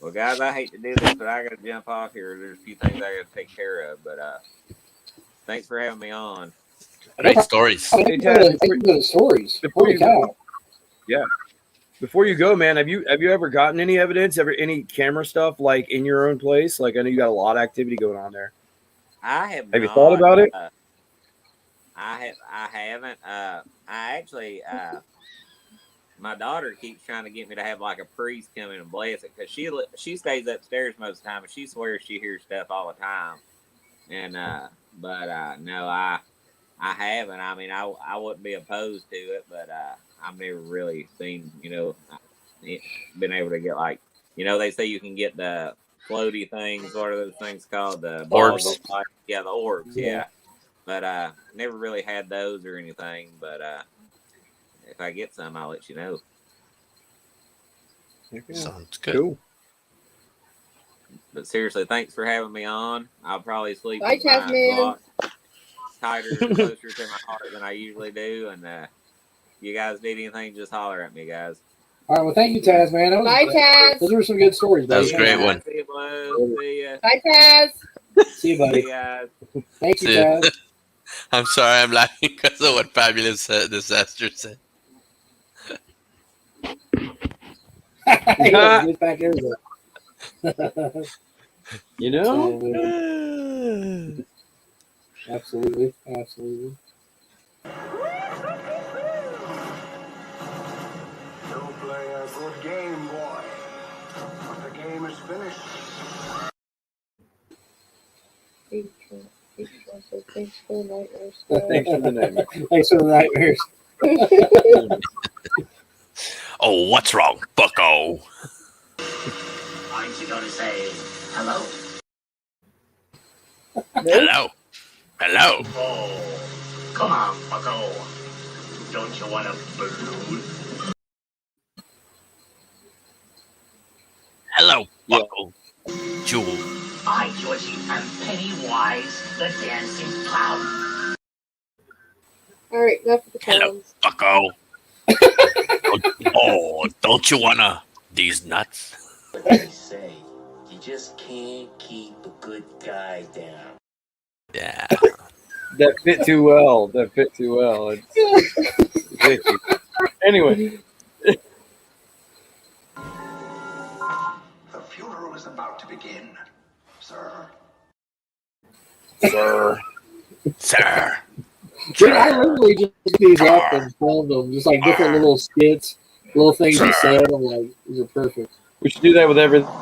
Well, guys, I hate to do this, but I got to jump off here. There's a few things I got to take care of, but thanks for having me on. Great stories. Hey, Ted, stories. Holy cow. Yeah. Before you go, man, have you ever gotten any evidence, any camera stuff like in your own place? Like I know you got a lot of activity going on there. I have. Have you thought about it? I haven't. I actually. My daughter keeps trying to get me to have like a priest come in and bless it, because she stays upstairs most of the time, and she swears she hears stuff all the time. And but no, I haven't. I mean, I wouldn't be opposed to it, but I've never really seen, been able to get like, they say you can get the floaty things. What are those things called? The orbs. Yeah, the orbs. Yeah, but never really had those or anything. But if I get some, I'll let you know. Sounds good. Cool. But seriously, thanks for having me on. I'll probably sleep Bye, with my Tasman. block tighter and closer to my heart than I usually do. And you guys need anything, just holler at me, guys. All right, well, thank you, Taz, man. Bye, Taz. Those were some good stories, That was a buddy. great one. See you, Blue. See ya. Bye, Taz. See you, buddy. See you guys. Thank you, See ya. Chad. I'm sorry, I'm laughing because of what Fabulous Disaster said. Yeah, get back Arizona. You know? Absolutely. Absolutely. You play a good game, boy. But the game is finished. Thanks for the nightmares. Thanks for the nightmare. Thanks for the nightmares. Oh, what's wrong, bucko? Aren't you gonna say hello? Hello. Hello. Oh, come on, bucko. Don't you want a balloon? Hello, bucko. Jewel. I, Georgie, am Pennywise, the dancing clown. All right, enough of the Hello, clowns. bucko. Oh, don't you wanna these nuts? What they say, you just can't keep a good guy down. Yeah. That fit too well. That fit too well. It's ridiculous. Anyway, The funeral is about to begin, sir. sir. Sir. Dude, I literally just picked these up and filmed them, just like different little skits, little things he said. I'm like, these are perfect. We should do that with everything. So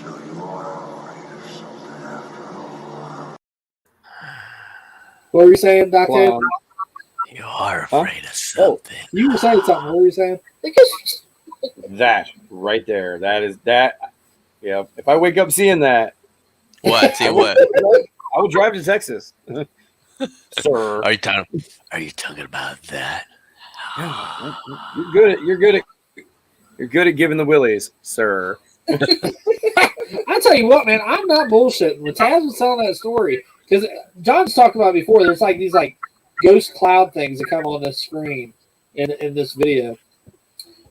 you are afraid of something after all. What were you saying, Doc? Ted? Clown. You are Huh? afraid of something. You were saying something. What were you saying? That right there. That is that. Yeah. If I wake up seeing that, What? See what? I will drive to Texas, sir. Are you talking about that? You're good at giving the willies, sir. I tell you what, man, I'm not bullshitting. When Taz was telling that story, because John's talked about it before, there's like these like ghost cloud things that come on the screen in this video.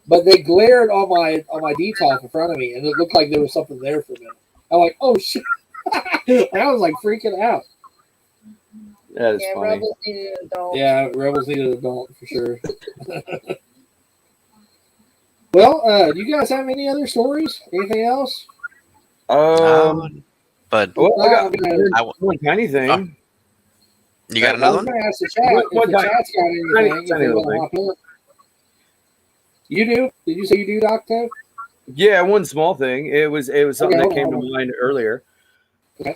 But they glared on my DTOF in front of me, and it looked like there was something there for me. I'm like, oh shit! I was like freaking out. That is Yeah, funny. Rebels needed an adult. Yeah, Rebels needed an adult for sure. Well, do you guys have any other stories? Anything else? But Well, I got I- one tiny thing. you got I another was one? going to ask the chat What if the time? chat's got anything. If Tiny they little wanna hop in. You do? Did you say you do, Doc? Ted? Yeah, one small thing. It was something Okay, that came hold to on. mind earlier. Okay.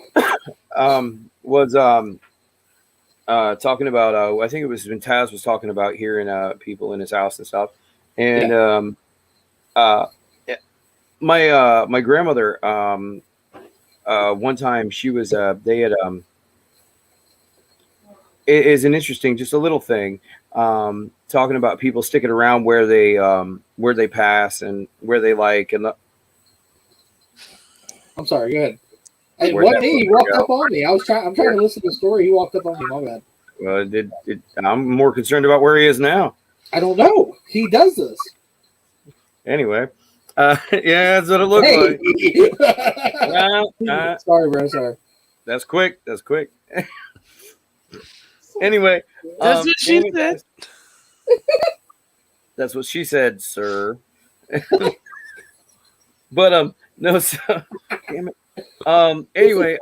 Was talking about I think it was when Taz was talking about hearing people in his house and stuff. And my grandmother one time she was they had it is an interesting, just a little thing, talking about people sticking around where they pass and where they like and I'm sorry. Go ahead. Hey, Where'd what? that Hey, he fucker walked go? up on me. I'm trying to listen to the story. He walked up on me. My bad. I'm more concerned about where he is now. I don't know. He does this. Anyway, yeah, that's what it looked like. Sorry, bro. Sorry. That's quick. That's quick. Anyway, That's what she said. That's what she said, sir. But no, so, damn it. Anyway,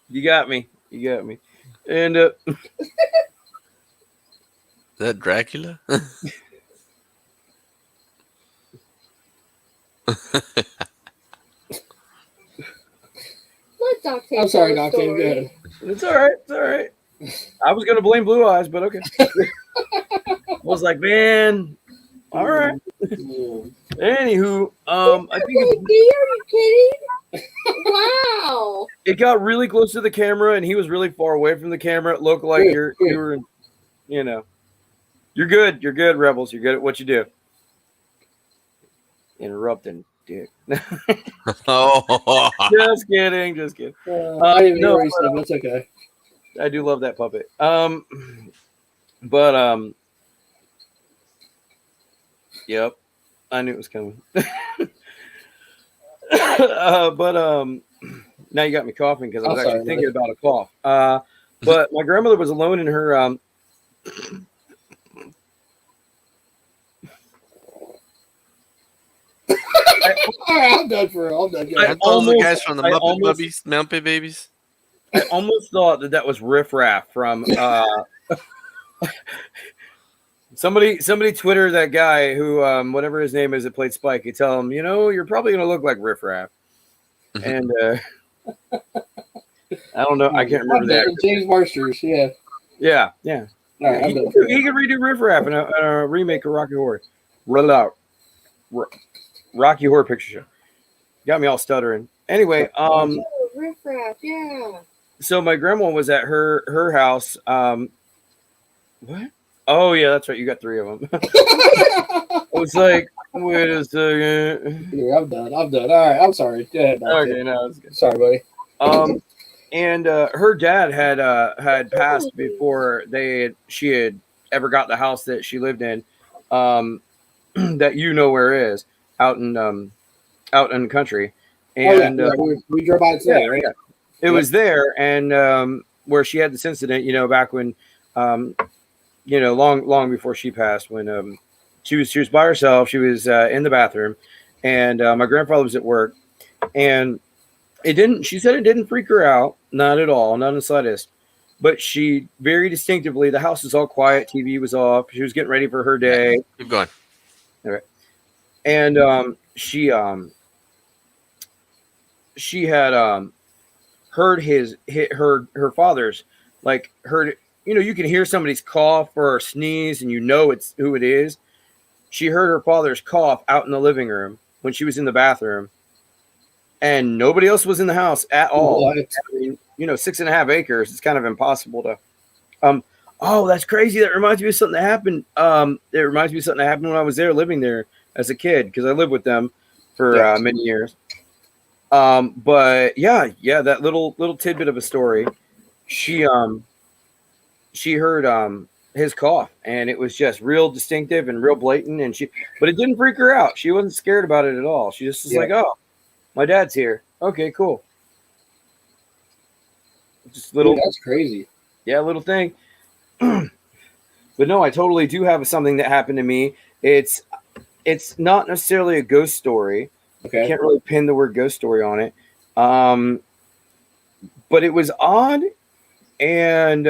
you got me. And Is that Dracula? Let Doc I'm sorry, tell Doc. the Go story. ahead. it's all right. It's all right. I was gonna blame Blue Eyes, but okay. I was like, man, all right. Anywho, I think Are you kidding? Wow. it got really close to the camera, and he was really far away from the camera. It looked like Good, you good. were, you're good. You're good, Rebels. You're good at what you do. Interrupting, dick. Oh, Just kidding. Just kidding. I didn't no, know what you said. That's okay. I do love that puppet. Yep. I knew it was coming. But now you got me coughing because I was actually thinking about a cough. But my grandmother was alone in her. All right, I'm done for real. I'm done. Aren't those the guys from the Muppet Babies? I almost thought that was Riff Raff from somebody Twitter that guy who whatever his name is that played Spike. You tell him, you're probably gonna look like Riff Raff, and I don't know, I can't remember that. James Marsters, yeah. Yeah. All right, He could redo Riff Raff in a remake of Rocky Horror. Rocky Horror Picture Show. Got me all stuttering. Anyway, Riff Raff, yeah. so my grandma was at her house. What? Oh yeah, that's right. You got 3 of them. I was like, wait a second. Yeah, I'm done. All right, I'm sorry. Go ahead. Okay, no, it's good. Sorry, buddy. And her dad had passed before she had ever got the house that she lived in. That where is out in the country. And we drove by today, right? Yeah. It was there, and where she had this incident, back when, long before she passed, when she was by herself. She was in the bathroom, and my grandfather was at work, and she said it didn't freak her out, not at all, not in the slightest. But she very distinctively, the house was all quiet, TV was off. She was getting ready for her day. Keep going. All right. And she had heard her father's, like, heard, you can hear somebody's cough or sneeze and it's who it is. She heard her father's cough out in the living room when she was in the bathroom, and nobody else was in the house at all. What? I mean, 6.5 acres. It's kind of impossible to. Oh, that's crazy. That reminds me of something that happened. It reminds me of something that happened when I was there living there as a kid, because I lived with them for many years. But yeah, that little tidbit of a story. She heard his cough, and it was just real distinctive and real blatant, but it didn't freak her out. She wasn't scared about it at all. She just was like, "Oh, my dad's here. Okay, cool." Just little. Dude, that's crazy. Yeah, little thing. But no, I totally do have something that happened to me. It's not necessarily a ghost story. Okay. I can't really pin the word ghost story on it. But it was odd, and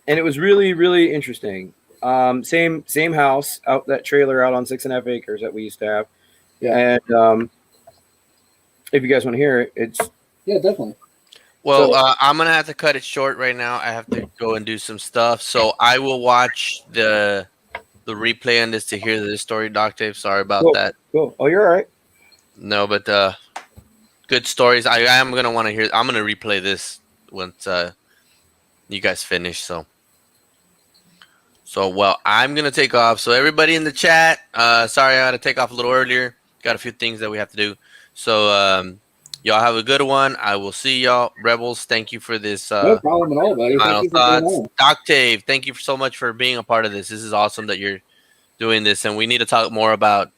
it was really, really interesting. Same house, out that trailer out on 6.5 acres that we used to have. Yeah. And if you guys want to hear it, it's definitely. Well, I'm gonna have to cut it short right now. I have to go and do some stuff, so I will watch the replay on this to hear this story, Doc Dave. Sorry about that. Cool. Oh, you're all right. No, but good stories. I am gonna want to hear. I'm gonna replay this once you guys finish. So well, I'm gonna take off. So everybody in the chat, sorry I had to take off a little earlier. Got a few things that we have to do. So y'all have a good one. I will see y'all. Rebels, thank you for this. No problem at all, buddy. Final thoughts. Doc Dave, thank you so much for being a part of this. This is awesome that you're doing this, and we need to talk more about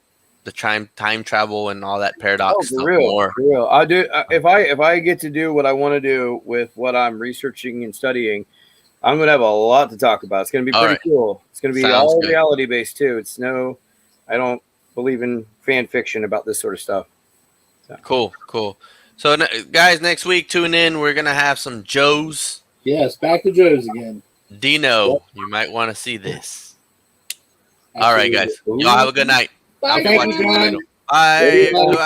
the time travel and all that paradox stuff more. For real. I do. If I get to do what I want to do with what I'm researching and studying, I'm gonna have a lot to talk about. It's gonna be pretty cool. It's gonna be all reality based too. I don't believe in fan fiction about this sort of stuff. So. Cool. So guys, next week tune in. We're gonna have some Joes. Yes, back to Joes again. Dino, you might want to see this. All right, guys. Y'all have a good night. Bye, Bye, Blue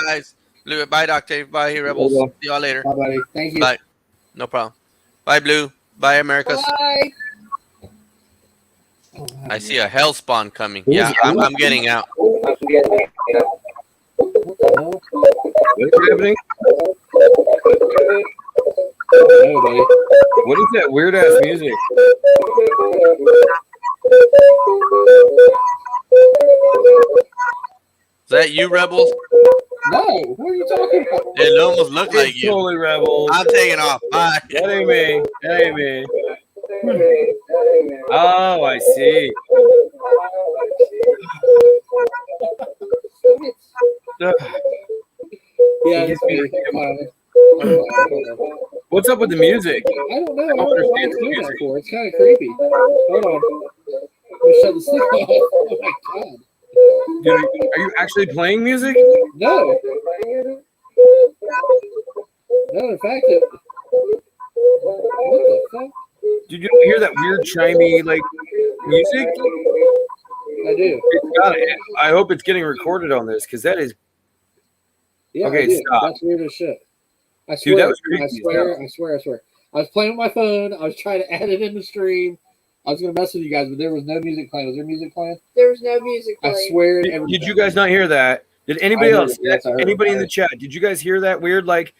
Eyes. Bye, Doc Dave. Bye, Rebels. See y'all later. Bye, buddy. Thank you. Bye. No problem. Bye, Blue. Bye, Americas. Bye. I see a hell spawn coming. Yeah, I'm getting out. What's happening? Hey, buddy. What is that weird ass music? Is that you, Rebels? No, what are you talking about? It almost looked like you. Totally Rebels. I'm taking off. Bye. That ain't me. That ain't me. Oh, I see. Yeah, It it's gets me- me. What's up with the music? I don't know. I I don't know don't why understand it's the doing that music. for. It's kind of creepy. Hold on. Let me shut this thing off. Oh my god. Dude, are you actually playing music? No. No, in fact, it. What the fuck? Did you don't hear that weird chimey like music? I do. It's got it. I hope it's getting recorded on this because that is. Yeah, Okay, I do. stop. That's weird as shit. I Dude, swear. that was I creepy as swear. I swear. I swear. I was playing with my phone. I was trying to add it in the stream. I was gonna mess with you guys, but there was no music playing. Was there music playing? There was no music I playing. swear. Did you guys not hear that? Did anybody I heard else? it. Yes, I heard it. Anybody in the chat? Did you guys hear that weird like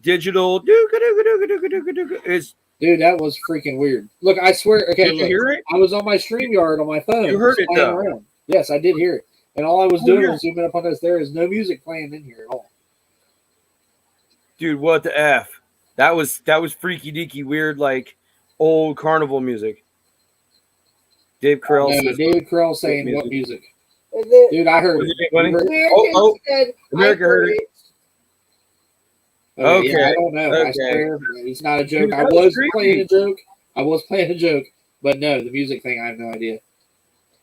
digital? Is Dude, that was freaking weird. Look, I swear. Okay, did you look, hear it? I was on my StreamYard on my phone. You heard just it, playing though. around. Yes, I did hear it. And all I was Oh, doing yeah. was zooming up on this. There is no music playing in here at all. Dude, what the f? That was freaky deaky weird like old carnival music. Dave Carell No, says, David Carell saying music. what music? And then Dude, I heard Was it. it funny? You heard it? Americans Oh, said, America I heard it. Okay, yeah, I Okay, don't know. I okay. swear, it's not a joke. Dude, I that was was creepy. playing a joke. I was playing a joke, but no, the music thing, I have no idea. I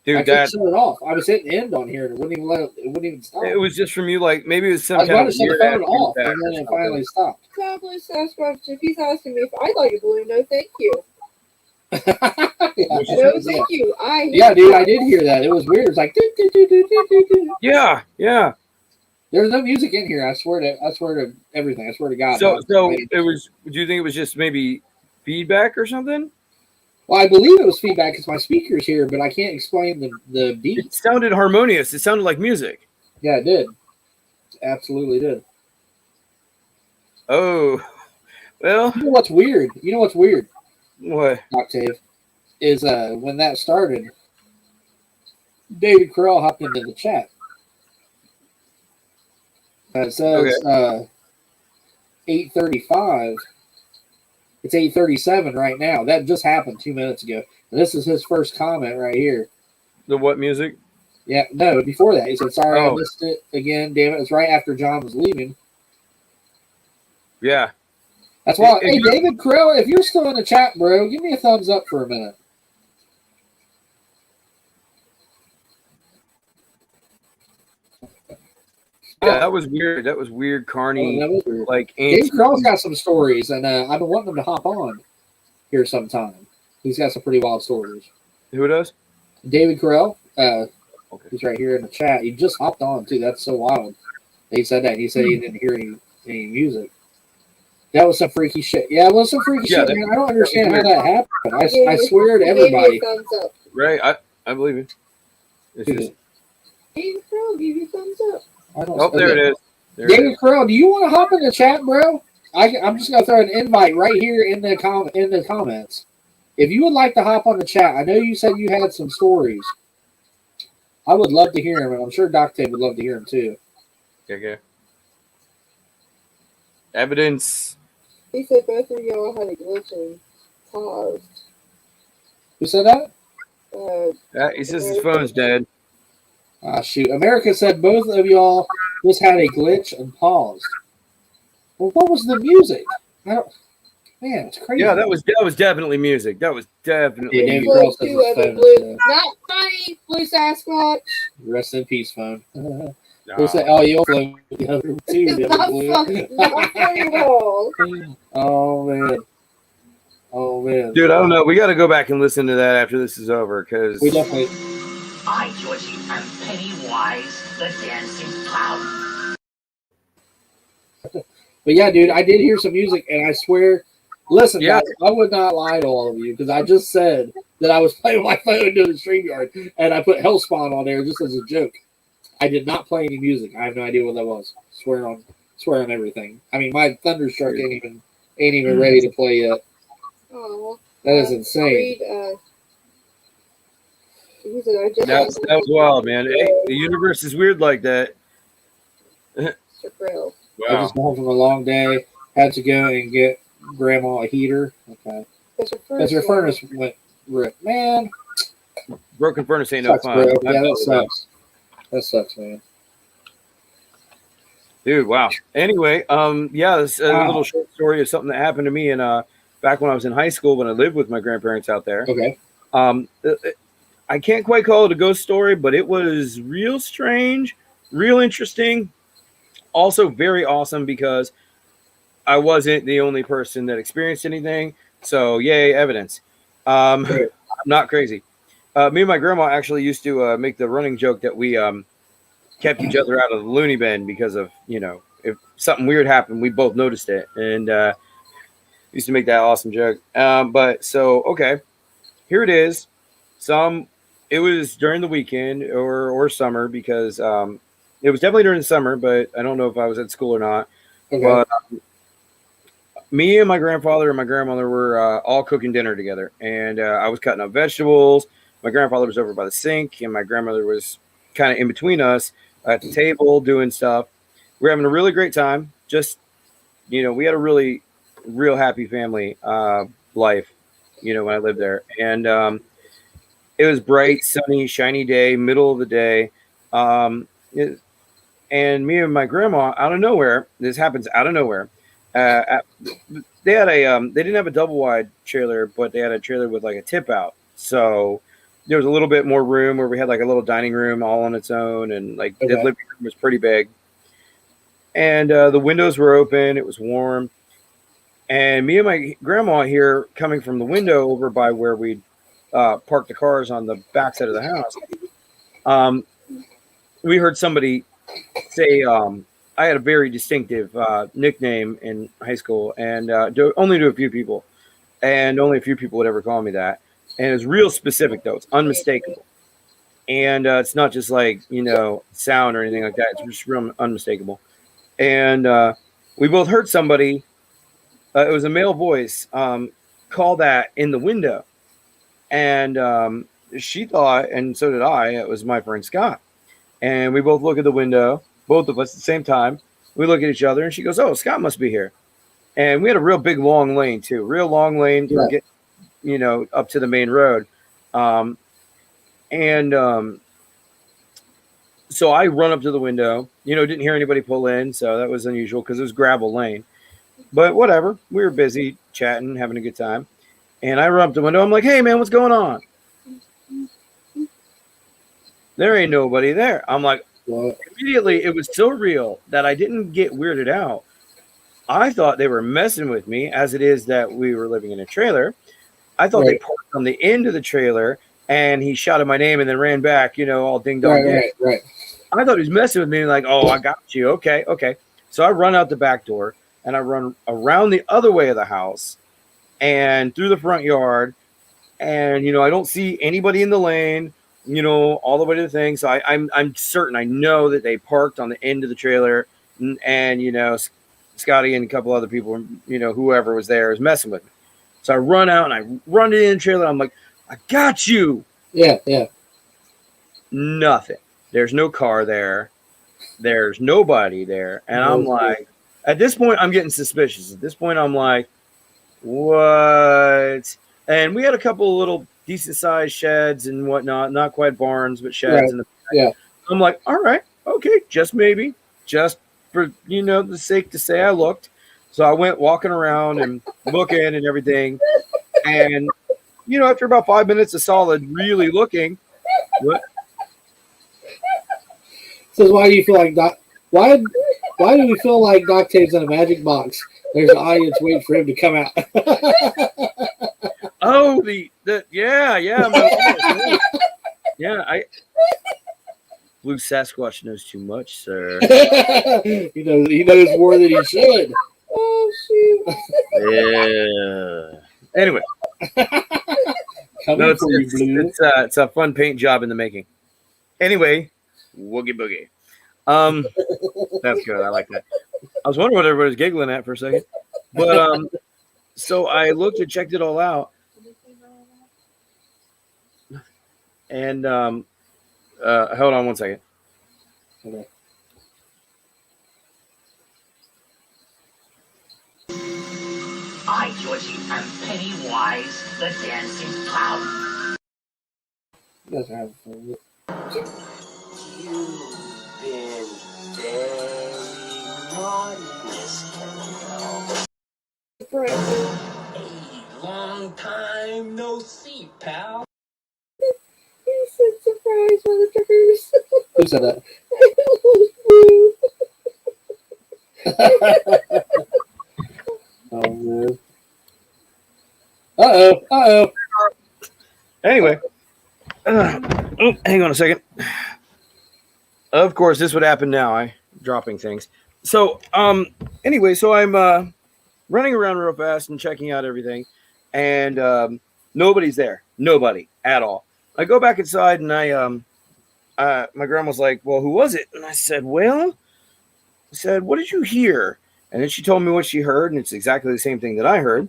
dude, couldn't that shut it off. I was hitting end on here, and it wouldn't even it wouldn't even stop. it was just from you. Like maybe it was I some was kind about of to shut the weird phone off, feedback and or then it something. finally stopped. Probably Sasquatch, if he's asking me if I like a balloon, no thank you. Yeah, No thank you. yeah, dude, I did hear that. It was weird. It was like, do, do, do, do, do, do, do. Yeah, yeah. There's no music in here. I swear to everything. I swear to God. So it was. Do you think it was just maybe feedback or something? Well, I believe it was feedback because my speaker's here, but I can't explain the It beat. sounded harmonious. It sounded like music. Yeah, it did. Absolutely did. Oh, well, You know what's weird? what? Octave, is when that started, David Carell hopped into the chat. It says 8:35. It's 8:37 right now. That just happened 2 minutes ago. And this is his first comment right here. The what music? Yeah, no, before that. He said, sorry, I Oh. missed it again. Damn it. It's right after John was leaving. Yeah. That's why. If Hey, you- David Carell, if you're still in the chat, bro, give me a thumbs up for a minute. Yeah, that was weird. That was weird, Oh, Carney. that was weird. Like David ancient. Carell's got some stories, and I've been wanting him to hop on here sometime. He's got some pretty wild stories. Who does? David Carell, Okay. he's right here in the chat. He just hopped on, too. That's so wild. He said that. He said he didn't hear any music. That was some freaky shit. Yeah, it was some freaky Yeah, shit, man. I don't understand how weird. that happened. I Gave you- swear to he gave you a everybody. thumbs up. Right. I believe it. It's just, David Carell gave you a thumbs up. I don't, oh, there it is. There it is. David Carell, do you want to hop in the chat, bro? I'm just gonna throw an invite right here in the comments. If you would like to hop on the chat, I know you said you had some stories. I would love to hear him, and I'm sure Doc Tape would love to hear him too. Okay. Evidence. He said both of y'all had a glitch and paused. Who said that? He says his phone's dead. Ah, shoot. America said both of y'all just had a glitch and paused. Well, what was the music? Man, it's crazy. Yeah, that was definitely music. That was definitely Yeah, music. David Carell says Two his other phone blue. is dead. Not funny, blue Sasquatch. Rest in peace, phone. Nah. Who said, oh, you'll float the other two. It's the not other blue. funny. Not funny at all. Oh, man. Oh, man. Dude, I don't know. We got to go back and listen to that after this is over because We definitely. I, Georgie, am Pennywise, the dancing clown. But yeah, dude, I did hear some music, and I swear, listen, Yeah. guys, I would not lie to all of you because I just said that I was playing my phone to the StreamYard, and I put Hellspawn on there just as a joke. I did not play any music. I have no idea what that was. Swear on everything. I mean, my Thunderstruck ain't even ready to play yet. Oh, That is insane. Reed, he said, I just that was wild, man. Hey, the universe is weird like that. Mr. Krill. I Wow. just got home from a long day. Had to go and get Grandma a heater. Okay, because her furnace went rip. Man, Broken furnace ain't no sucks, fun. bro. I Yeah, felt that sucks. That sucks, man. Dude, wow. Anyway, yeah, this a little short story of something that happened to me in back when I was in high school when I lived with my grandparents out there. Okay. I can't quite call it a ghost story, but it was real strange, real interesting, also very awesome because I wasn't the only person that experienced anything. So, yay, evidence. I'm not crazy. Me and my grandma actually used to make the running joke that we kept each other out of the loony bin because of, you know, if something weird happened, we both noticed it. And used to make that awesome joke. But so, okay, here it is. It was during the weekend or summer because it was definitely during the summer, but I don't know if I was at school or not. Okay. But me and my grandfather and my grandmother were all cooking dinner together. And I was cutting up vegetables. My grandfather was over by the sink, and my grandmother was kind of in between us at the table doing stuff. We were having a really great time. Just, you know, we had a really, real happy family life, you know, when I lived there. And it was bright, sunny, shiny day, middle of the day. And me and my grandma, out of nowhere, this happens out of nowhere. They had they didn't have a double wide trailer, but they had a trailer with like a tip out. So there was a little bit more room where we had like a little dining room all on its own. And like the living room was pretty big. And the windows were open. It was warm. And me and my grandma here coming from the window over by where we'd parked the cars on the backside of the house. We heard somebody say, I had a very distinctive nickname in high school and only to a few people. And only a few people would ever call me that. And it's real specific, though. It's unmistakable. And it's not just like, you know, sound or anything like that. It's just real unmistakable. And we both heard somebody, it was a male voice, call that in the window. And she thought, and so did I, it was my friend Scott. And we both look at the window, both of us at the same time. We look at each other, and she goes, "Oh, Scott must be here." And we had a real big, long lane, too. Real long lane to get, you know, up to the main road. So I run up to the window. You know, didn't hear anybody pull in, so that was unusual because it was gravel lane. But whatever. We were busy chatting, having a good time. And I run up to the window. I'm like, "Hey, man, what's going on?" There ain't nobody there. I'm like, immediately, it was so real that I didn't get weirded out. I thought they were messing with me, as it is that we were living in a trailer. I thought they parked on the end of the trailer, and he shouted my name and then ran back, you know, all ding-dong. Right. I thought he was messing with me, like, "Oh, I got you. Okay. So I run out the back door, and I run around the other way of the house and through the front yard, and, you know, I don't see anybody in the lane, you know, all the way to the thing. So I'm certain, I know that they parked on the end of the trailer, and you know, Scotty and a couple other people, you know, whoever was there is messing with me. So I run out and I run in the trailer. I'm like, "I got you." Yeah. Nothing. There's no car there. There's nobody there. And I'm like, at this point, I'm getting suspicious. At this point, I'm like, what? And we had a couple of little decent sized sheds and whatnot, not quite barns, but sheds. In the back. Yeah. I'm like, all right, okay, just maybe, just for, you know, the sake to say I looked. So I went walking around and looking and everything. And, you know, after about 5 minutes of solid really looking, what? So why do you feel like why do we feel like Doc Tave's in a magic box? There's an audience waiting for him to come out. Oh, yeah. I Blue Sasquatch knows too much, sir. He knows more than he should. Oh shoot. Yeah. Anyway. No, it's a fun paint job in the making. Anyway, woogie boogie. That's good. I like that. I was wondering what everybody was giggling at for a second. But so I looked and checked it all out. And hold on one second. Okay. I, Georgie, am Pennywise, the dancing clown. Doesn't have You've been very motherfuckers. Who said that? Oh man. Uh-oh. Anyway, hang on a second. Of course, this would happen now. I'm dropping things. So, anyway, so I'm running around real fast and checking out everything, and nobody's there. Nobody at all. I go back inside, and my grandma's like, "Well, who was it?" And I said, "Well," I said, "what did you hear?" And then she told me what she heard, and it's exactly the same thing that I heard.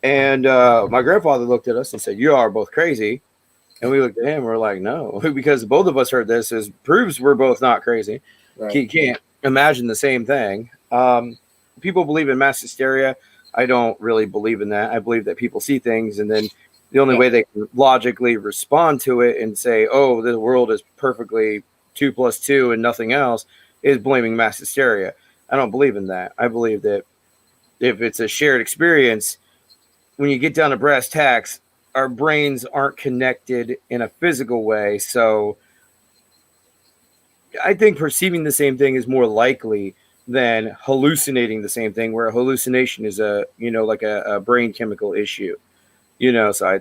And my grandfather looked at us and said, "You are both crazy." And we looked at him and we're like, "No," because both of us heard this. It proves we're both not crazy. Right. You can't imagine the same thing. People believe in mass hysteria. I don't really believe in that. I believe that people see things, and then the only way they can logically respond to it and say, "Oh, the world is perfectly 2 + 2 and nothing else," is blaming mass hysteria. I don't believe in that. I believe that if it's a shared experience, when you get down to brass tacks, our brains aren't connected in a physical way. So I think perceiving the same thing is more likely than hallucinating the same thing, where a hallucination is like a brain chemical issue. So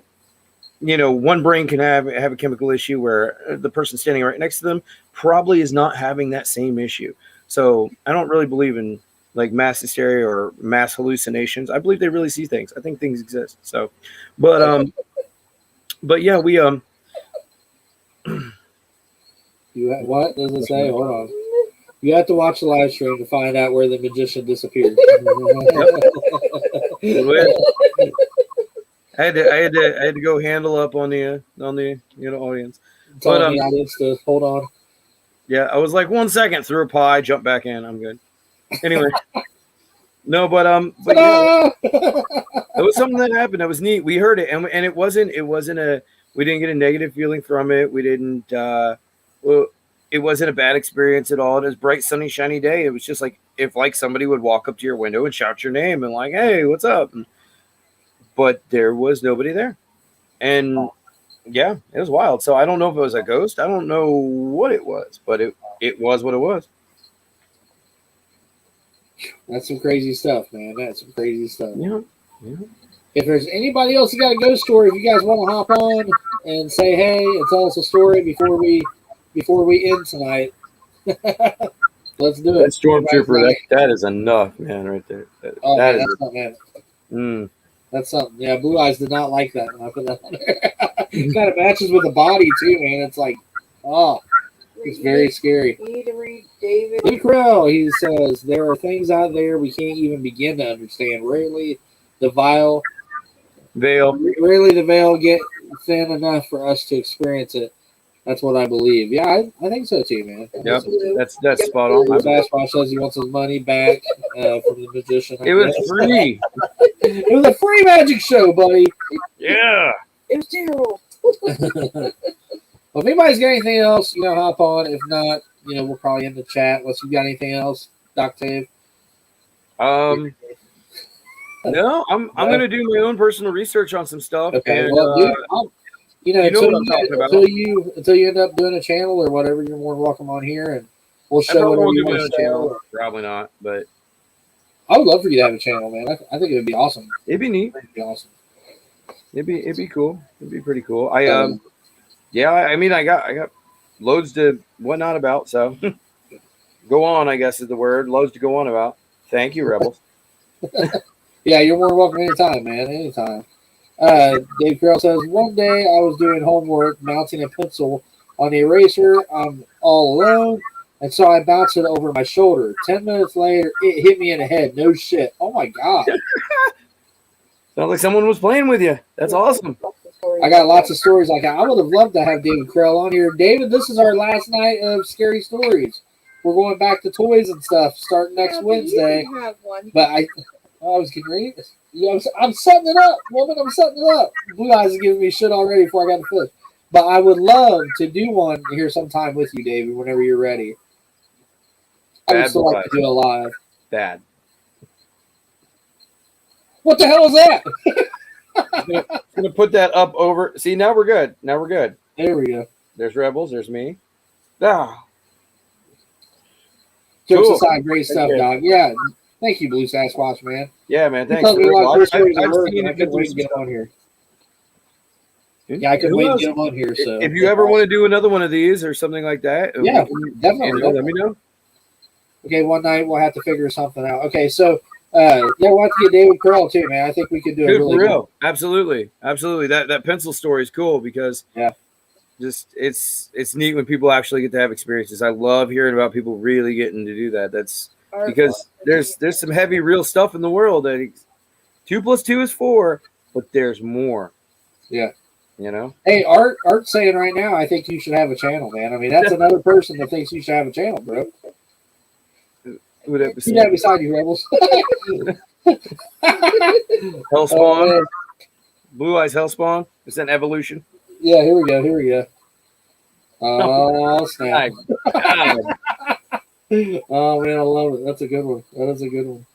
one brain can have a chemical issue where the person standing right next to them probably is not having that same issue. So I don't really believe in like mass hysteria or mass hallucinations. I believe they really see things. I think things exist. So, but yeah, we What does it say? Hold on. You have to watch the live stream to find out where the magician disappeared. I had to go handle up on the audience. Telling the audience to hold on. Yeah, I was like 1 second, threw a pie, jumped back in. I'm good. Anyway, no, but yeah, it was something that happened. That was neat. We heard it, and it wasn't we didn't get a negative feeling from it. We didn't. It wasn't a bad experience at all. It was a bright, sunny, shiny day. It was just like if somebody would walk up to your window and shout your name and like, "Hey, what's up?" But there was nobody there, and yeah, it was wild. So I don't know if it was a ghost. I don't know what it was, but it was what it was. That's some crazy stuff, man. That's some crazy stuff. Yeah. If there's anybody else who got a ghost story, if you guys want to hop on and say hey and tell us a story before we end tonight, let's do it. That stormtrooper, that is enough, man, right there. That's something. Yeah, Blue Eyes did not like that when I put that on there. It kind of matches with the body too, man. It's like, it's very scary. You need to read David. Luke Rell, he says, there are things out there we can't even begin to understand. Rarely the veil get thin enough for us to experience it. That's what I believe. Yeah, I think so too, man. Yep, that's spot on. Basketball says he wants his money back from the magician. It was free. It was a free magic show, buddy. Yeah. It was terrible. Well, if anybody's got anything else, hop on. If not, we'll probably end the chat. Unless you got anything else, Doc Dave. No, I'm gonna do my own personal research on some stuff. Okay, and, well, dude, until you end up doing a channel or whatever, you're more than welcome on here, and we'll show whatever you want to channel. Probably not, but I would love for you to have a channel, man. I think it would be awesome. It'd be neat. It'd be awesome. It'd be cool. It'd be pretty cool. I mean, I got loads to whatnot about. So go on, I guess is the word. Loads to go on about. Thank you, Rebels. Yeah, you're more welcome anytime, man. Anytime. Dave Carroll says, one day I was doing homework, mounting a pencil on the eraser. I'm all alone, and so I bounced it over my shoulder. 10 minutes later, it hit me in the head. No shit. Oh, my God. Sounds like someone was playing with you. That's awesome. I got lots of stories like that. I would have loved to have David Carroll on here. David, this is our last night of scary stories. We're going back to toys and stuff starting next Wednesday. You can have one. But I was getting ready. I'm setting it up, woman. I'm setting it up. Blue Eyes is giving me shit already before I got to finish. But I would love to do one here sometime with you, David, whenever you're ready. I would still like to do it live. Bad. What the hell is that? I'm gonna put that up over. See, now we're good. There we go. There's Rebels. There's me. Ah, Jokes Cool. aside, great stuff, Okay. dog. Yeah, thank you, Blue Sasquatch, man. yeah, man. You Thanks. told me a lot of cool stories at I've work, seen and I it couldn't wait to good get him on here. stuff. Yeah, I couldn't Who wait to knows? get him on here. So If you ever want to do another one of these or something like that, Yeah, let me know. Okay, one night we'll have to figure something out. Okay, so yeah, we'll have to get David Carell too, man. I think we could do a Dude, really for good. real, absolutely. That pencil story is cool because Yeah. just it's neat when people actually get to have experiences. I love hearing about people really getting to do that. That's because there's some heavy real stuff in the world that 2 + 2 is 4, but there's more. Yeah. You know? Hey, Art's saying right now, I think you should have a channel, man. I mean, that's another person that thinks you should have a channel, bro. Who would that be? See that beside you, Rebels. Hellspawn. Blue Eyes Hellspawn. It's an evolution. Yeah, here we go. Oh, snap. God. Oh, man, I love it. That's a good one. That is a good one.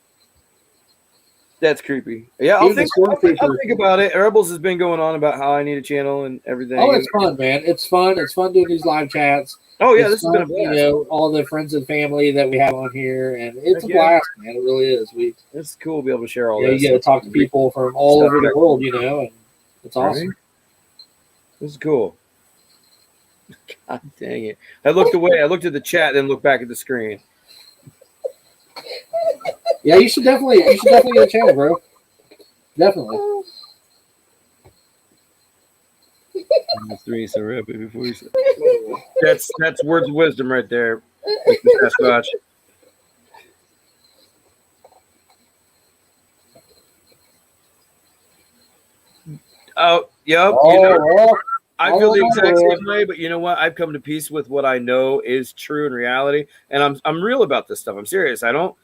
That's creepy. Yeah, Even the I'll think about it. Rebels has been going on about how I need a channel and everything. Oh, it's fun, man. It's fun. It's fun doing these live chats. Oh, yeah, It's this has been a fun, blast. You know, all the friends and family that we have on here, and it's Heck a yeah. blast, man. It really is. It's cool to be able to share all You this. get to talk to people from all over the world, you know, and it's awesome. Right? This is cool. God dang it. I looked away. I looked at the chat, then looked back at the screen. Yeah, you should definitely get a channel, bro. Definitely. Three, so rapid before you say. That's words of wisdom right there, Mr. Sasquatch. Oh, yep. You know, well, I feel the exact same way, but you know what? I've come to peace with what I know is true in reality, and I'm real about this stuff. I'm serious. I don't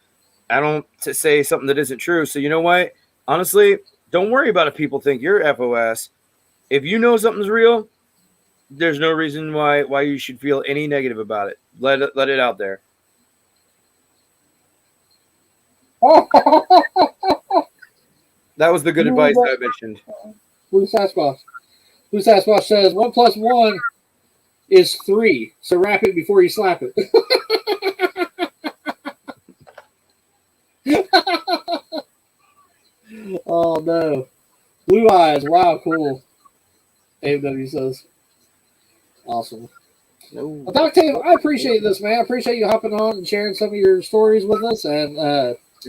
to say something that isn't true. So you know what? Honestly, don't worry about if people think you're FOS. If you know something's real, there's no reason why you should feel any negative about it. Let it out there. That was the good advice that I mentioned. Blue Sasquatch. Blue Sasquatch says 1 + 1 is 3. So wrap it before you slap it. Oh no. Blue Eyes. Wow, cool. AW says. Awesome. No. Well, Doc Taylor, I appreciate this, man. I appreciate you hopping on and sharing some of your stories with us. And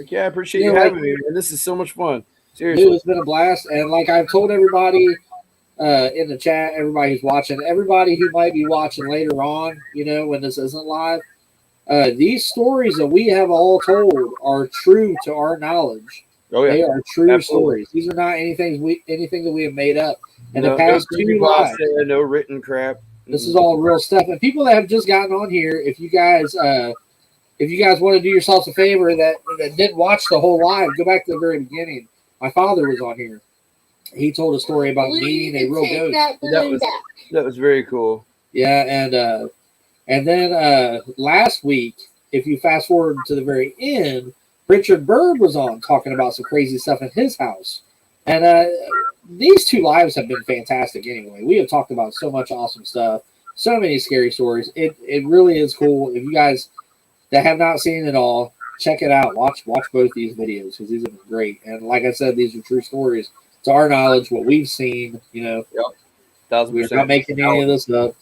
Yeah, I appreciate you having me, man. This is so much fun. Seriously. dude, it's been a blast. And like I've told everybody in the chat, everybody who's watching, everybody who might be watching later on, you know, when this isn't live, these stories that we have all told are true to our knowledge. Oh, yeah. They are true Absolutely. stories. These are not anything that we have made up. In No, the past no 2 creepypasta, lives, no written crap. this is all real stuff. And people that have just gotten on here, if you guys want to do yourselves a favor that didn't watch the whole live, go back to the very beginning. My father was on here. He told a story about meeting a real ghost. That was very cool. Yeah, and then last week, if you fast forward to the very end, Richard Bird was on talking about some crazy stuff in his house. And these 2 lives have been fantastic anyway. We have talked about so much awesome stuff, so many scary stories. It really is cool. If you guys that have not seen it all, check it out. Watch both these videos because these have been great. And like I said, these are true stories. To our knowledge, what we've seen, you know, Yep. we're not making any of this up.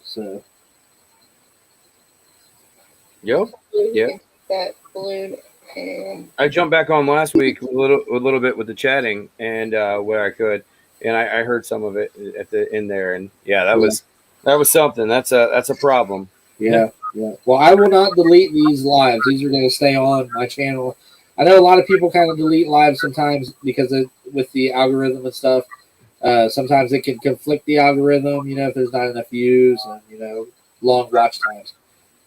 So, Yep. Yeah. That balloon and I jumped back on last week a little bit with the chatting and where I could, and I heard some of it at the in there, and yeah, that was something. That's a problem. yeah. Well, I will not delete these lives. These are going to stay on my channel. I know a lot of people kind of delete lives sometimes because with the algorithm and stuff. Sometimes it can conflict the algorithm, you know, if there's not enough views and, you know, long watch times.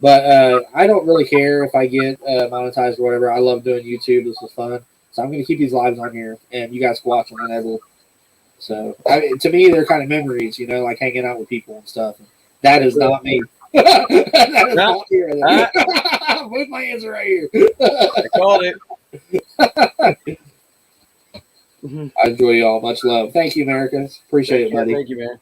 But I don't really care if I get monetized or whatever. I love doing YouTube. This was fun. So I'm going to keep these lives on here, and you guys can watch them whenever. So to me, they're kind of memories, you know, like hanging out with people and stuff. That is not me. That is not me. Both my hands are right here. I called it. I enjoy y'all. Much love. Thank you, Americans. Appreciate it, buddy. Thank you, man.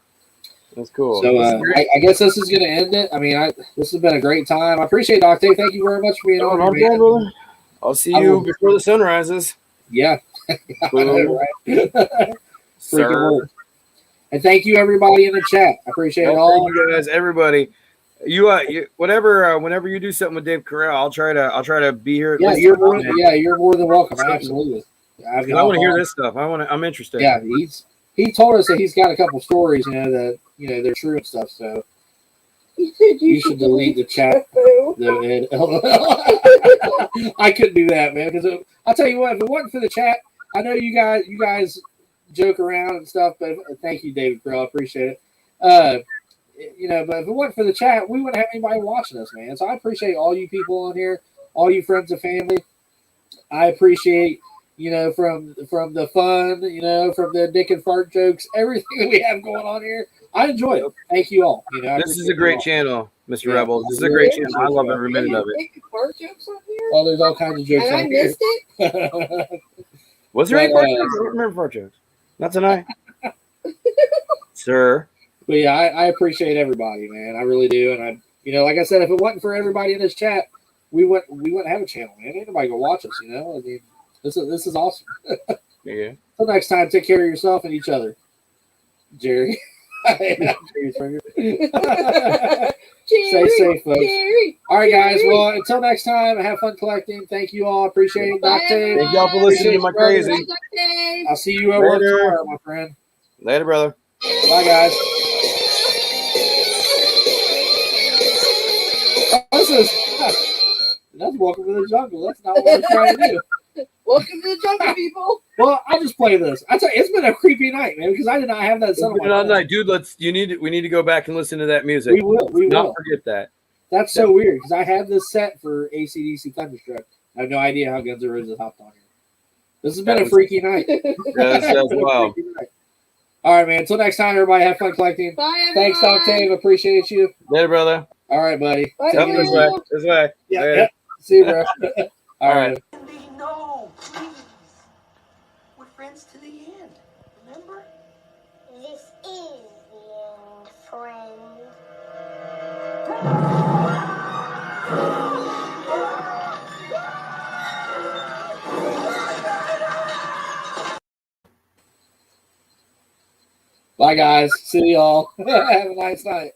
That's cool. So I guess this is going to end it. I mean, this has been a great time. I appreciate Octave. Thank you very much for being on here, man. Brother. I'll see you before the sun rises. Yeah. Boom. Right. Sir. Freaking word. And thank you everybody in the chat. I appreciate it all. Thank you guys, everybody. You whenever you do something with Dave Carell, I'll try to be here. Yeah, you're more than welcome. Absolutely. I want to hear this stuff. I'm interested. Yeah, he told us that he's got a couple stories, that they're true and stuff. So you should delete the chat. I couldn't do that, man. Because I'll tell you what, if it wasn't for the chat, I know you guys joke around and stuff. But thank you, David Carell. I appreciate it. But if it wasn't for the chat, we wouldn't have anybody watching us, man. So I appreciate all you people on here, all you friends and family. I appreciate, from the fun, from the dick and fart jokes, everything we have going on here. I enjoy it. Thank you all. This is a great channel, Mr. Rebels. This is a great channel. I love every minute of it. Dick and fart jokes on here? Oh, there's all kinds of jokes And I on here. missed it? Was there any fart jokes? I don't remember fart jokes. Not tonight. Sir. But yeah, I appreciate everybody, man. I really do. And I, like I said, if it wasn't for everybody in this chat, we wouldn't have a channel, man. Ain't nobody gonna watch us, I mean, this is awesome. Yeah. Till next time, take care of yourself and each other, Jerry. Jerry's finger. Stay safe, folks. Jerry, all right, guys. Jerry. Well, until next time, have fun collecting. Thank you all. Appreciate it. Bye, Octave. Thank y'all for listening to my crazy. Bye, Dave. I'll see you at work Later. tomorrow, my friend. Later, brother. Bye, guys. That's Welcome to the Jungle. That's not what we're trying to do. Welcome to the jungle, people. Well, I'll just play this. I tell you, it's been a creepy night, man, because I did not have that set on my phone. Night, dude. We need to go back and listen to that music. We will. Not forget that. That's so weird because I have this set for AC/DC Thunderstruck. I have no idea how Guns N' Roses hopped on here. This has been a freaky night. That's wild. All right, man. Until next time, everybody, have fun collecting. Bye, everyone. Thanks, Octave. Appreciate you. Later, brother. All right, buddy. Bye, Yep, this way. This way. Yeah, Later. yeah. See you, bro. All right. No, please. We're friends to the end. Remember? This is the end, friend. Bye, guys. See y'all. Have a nice night.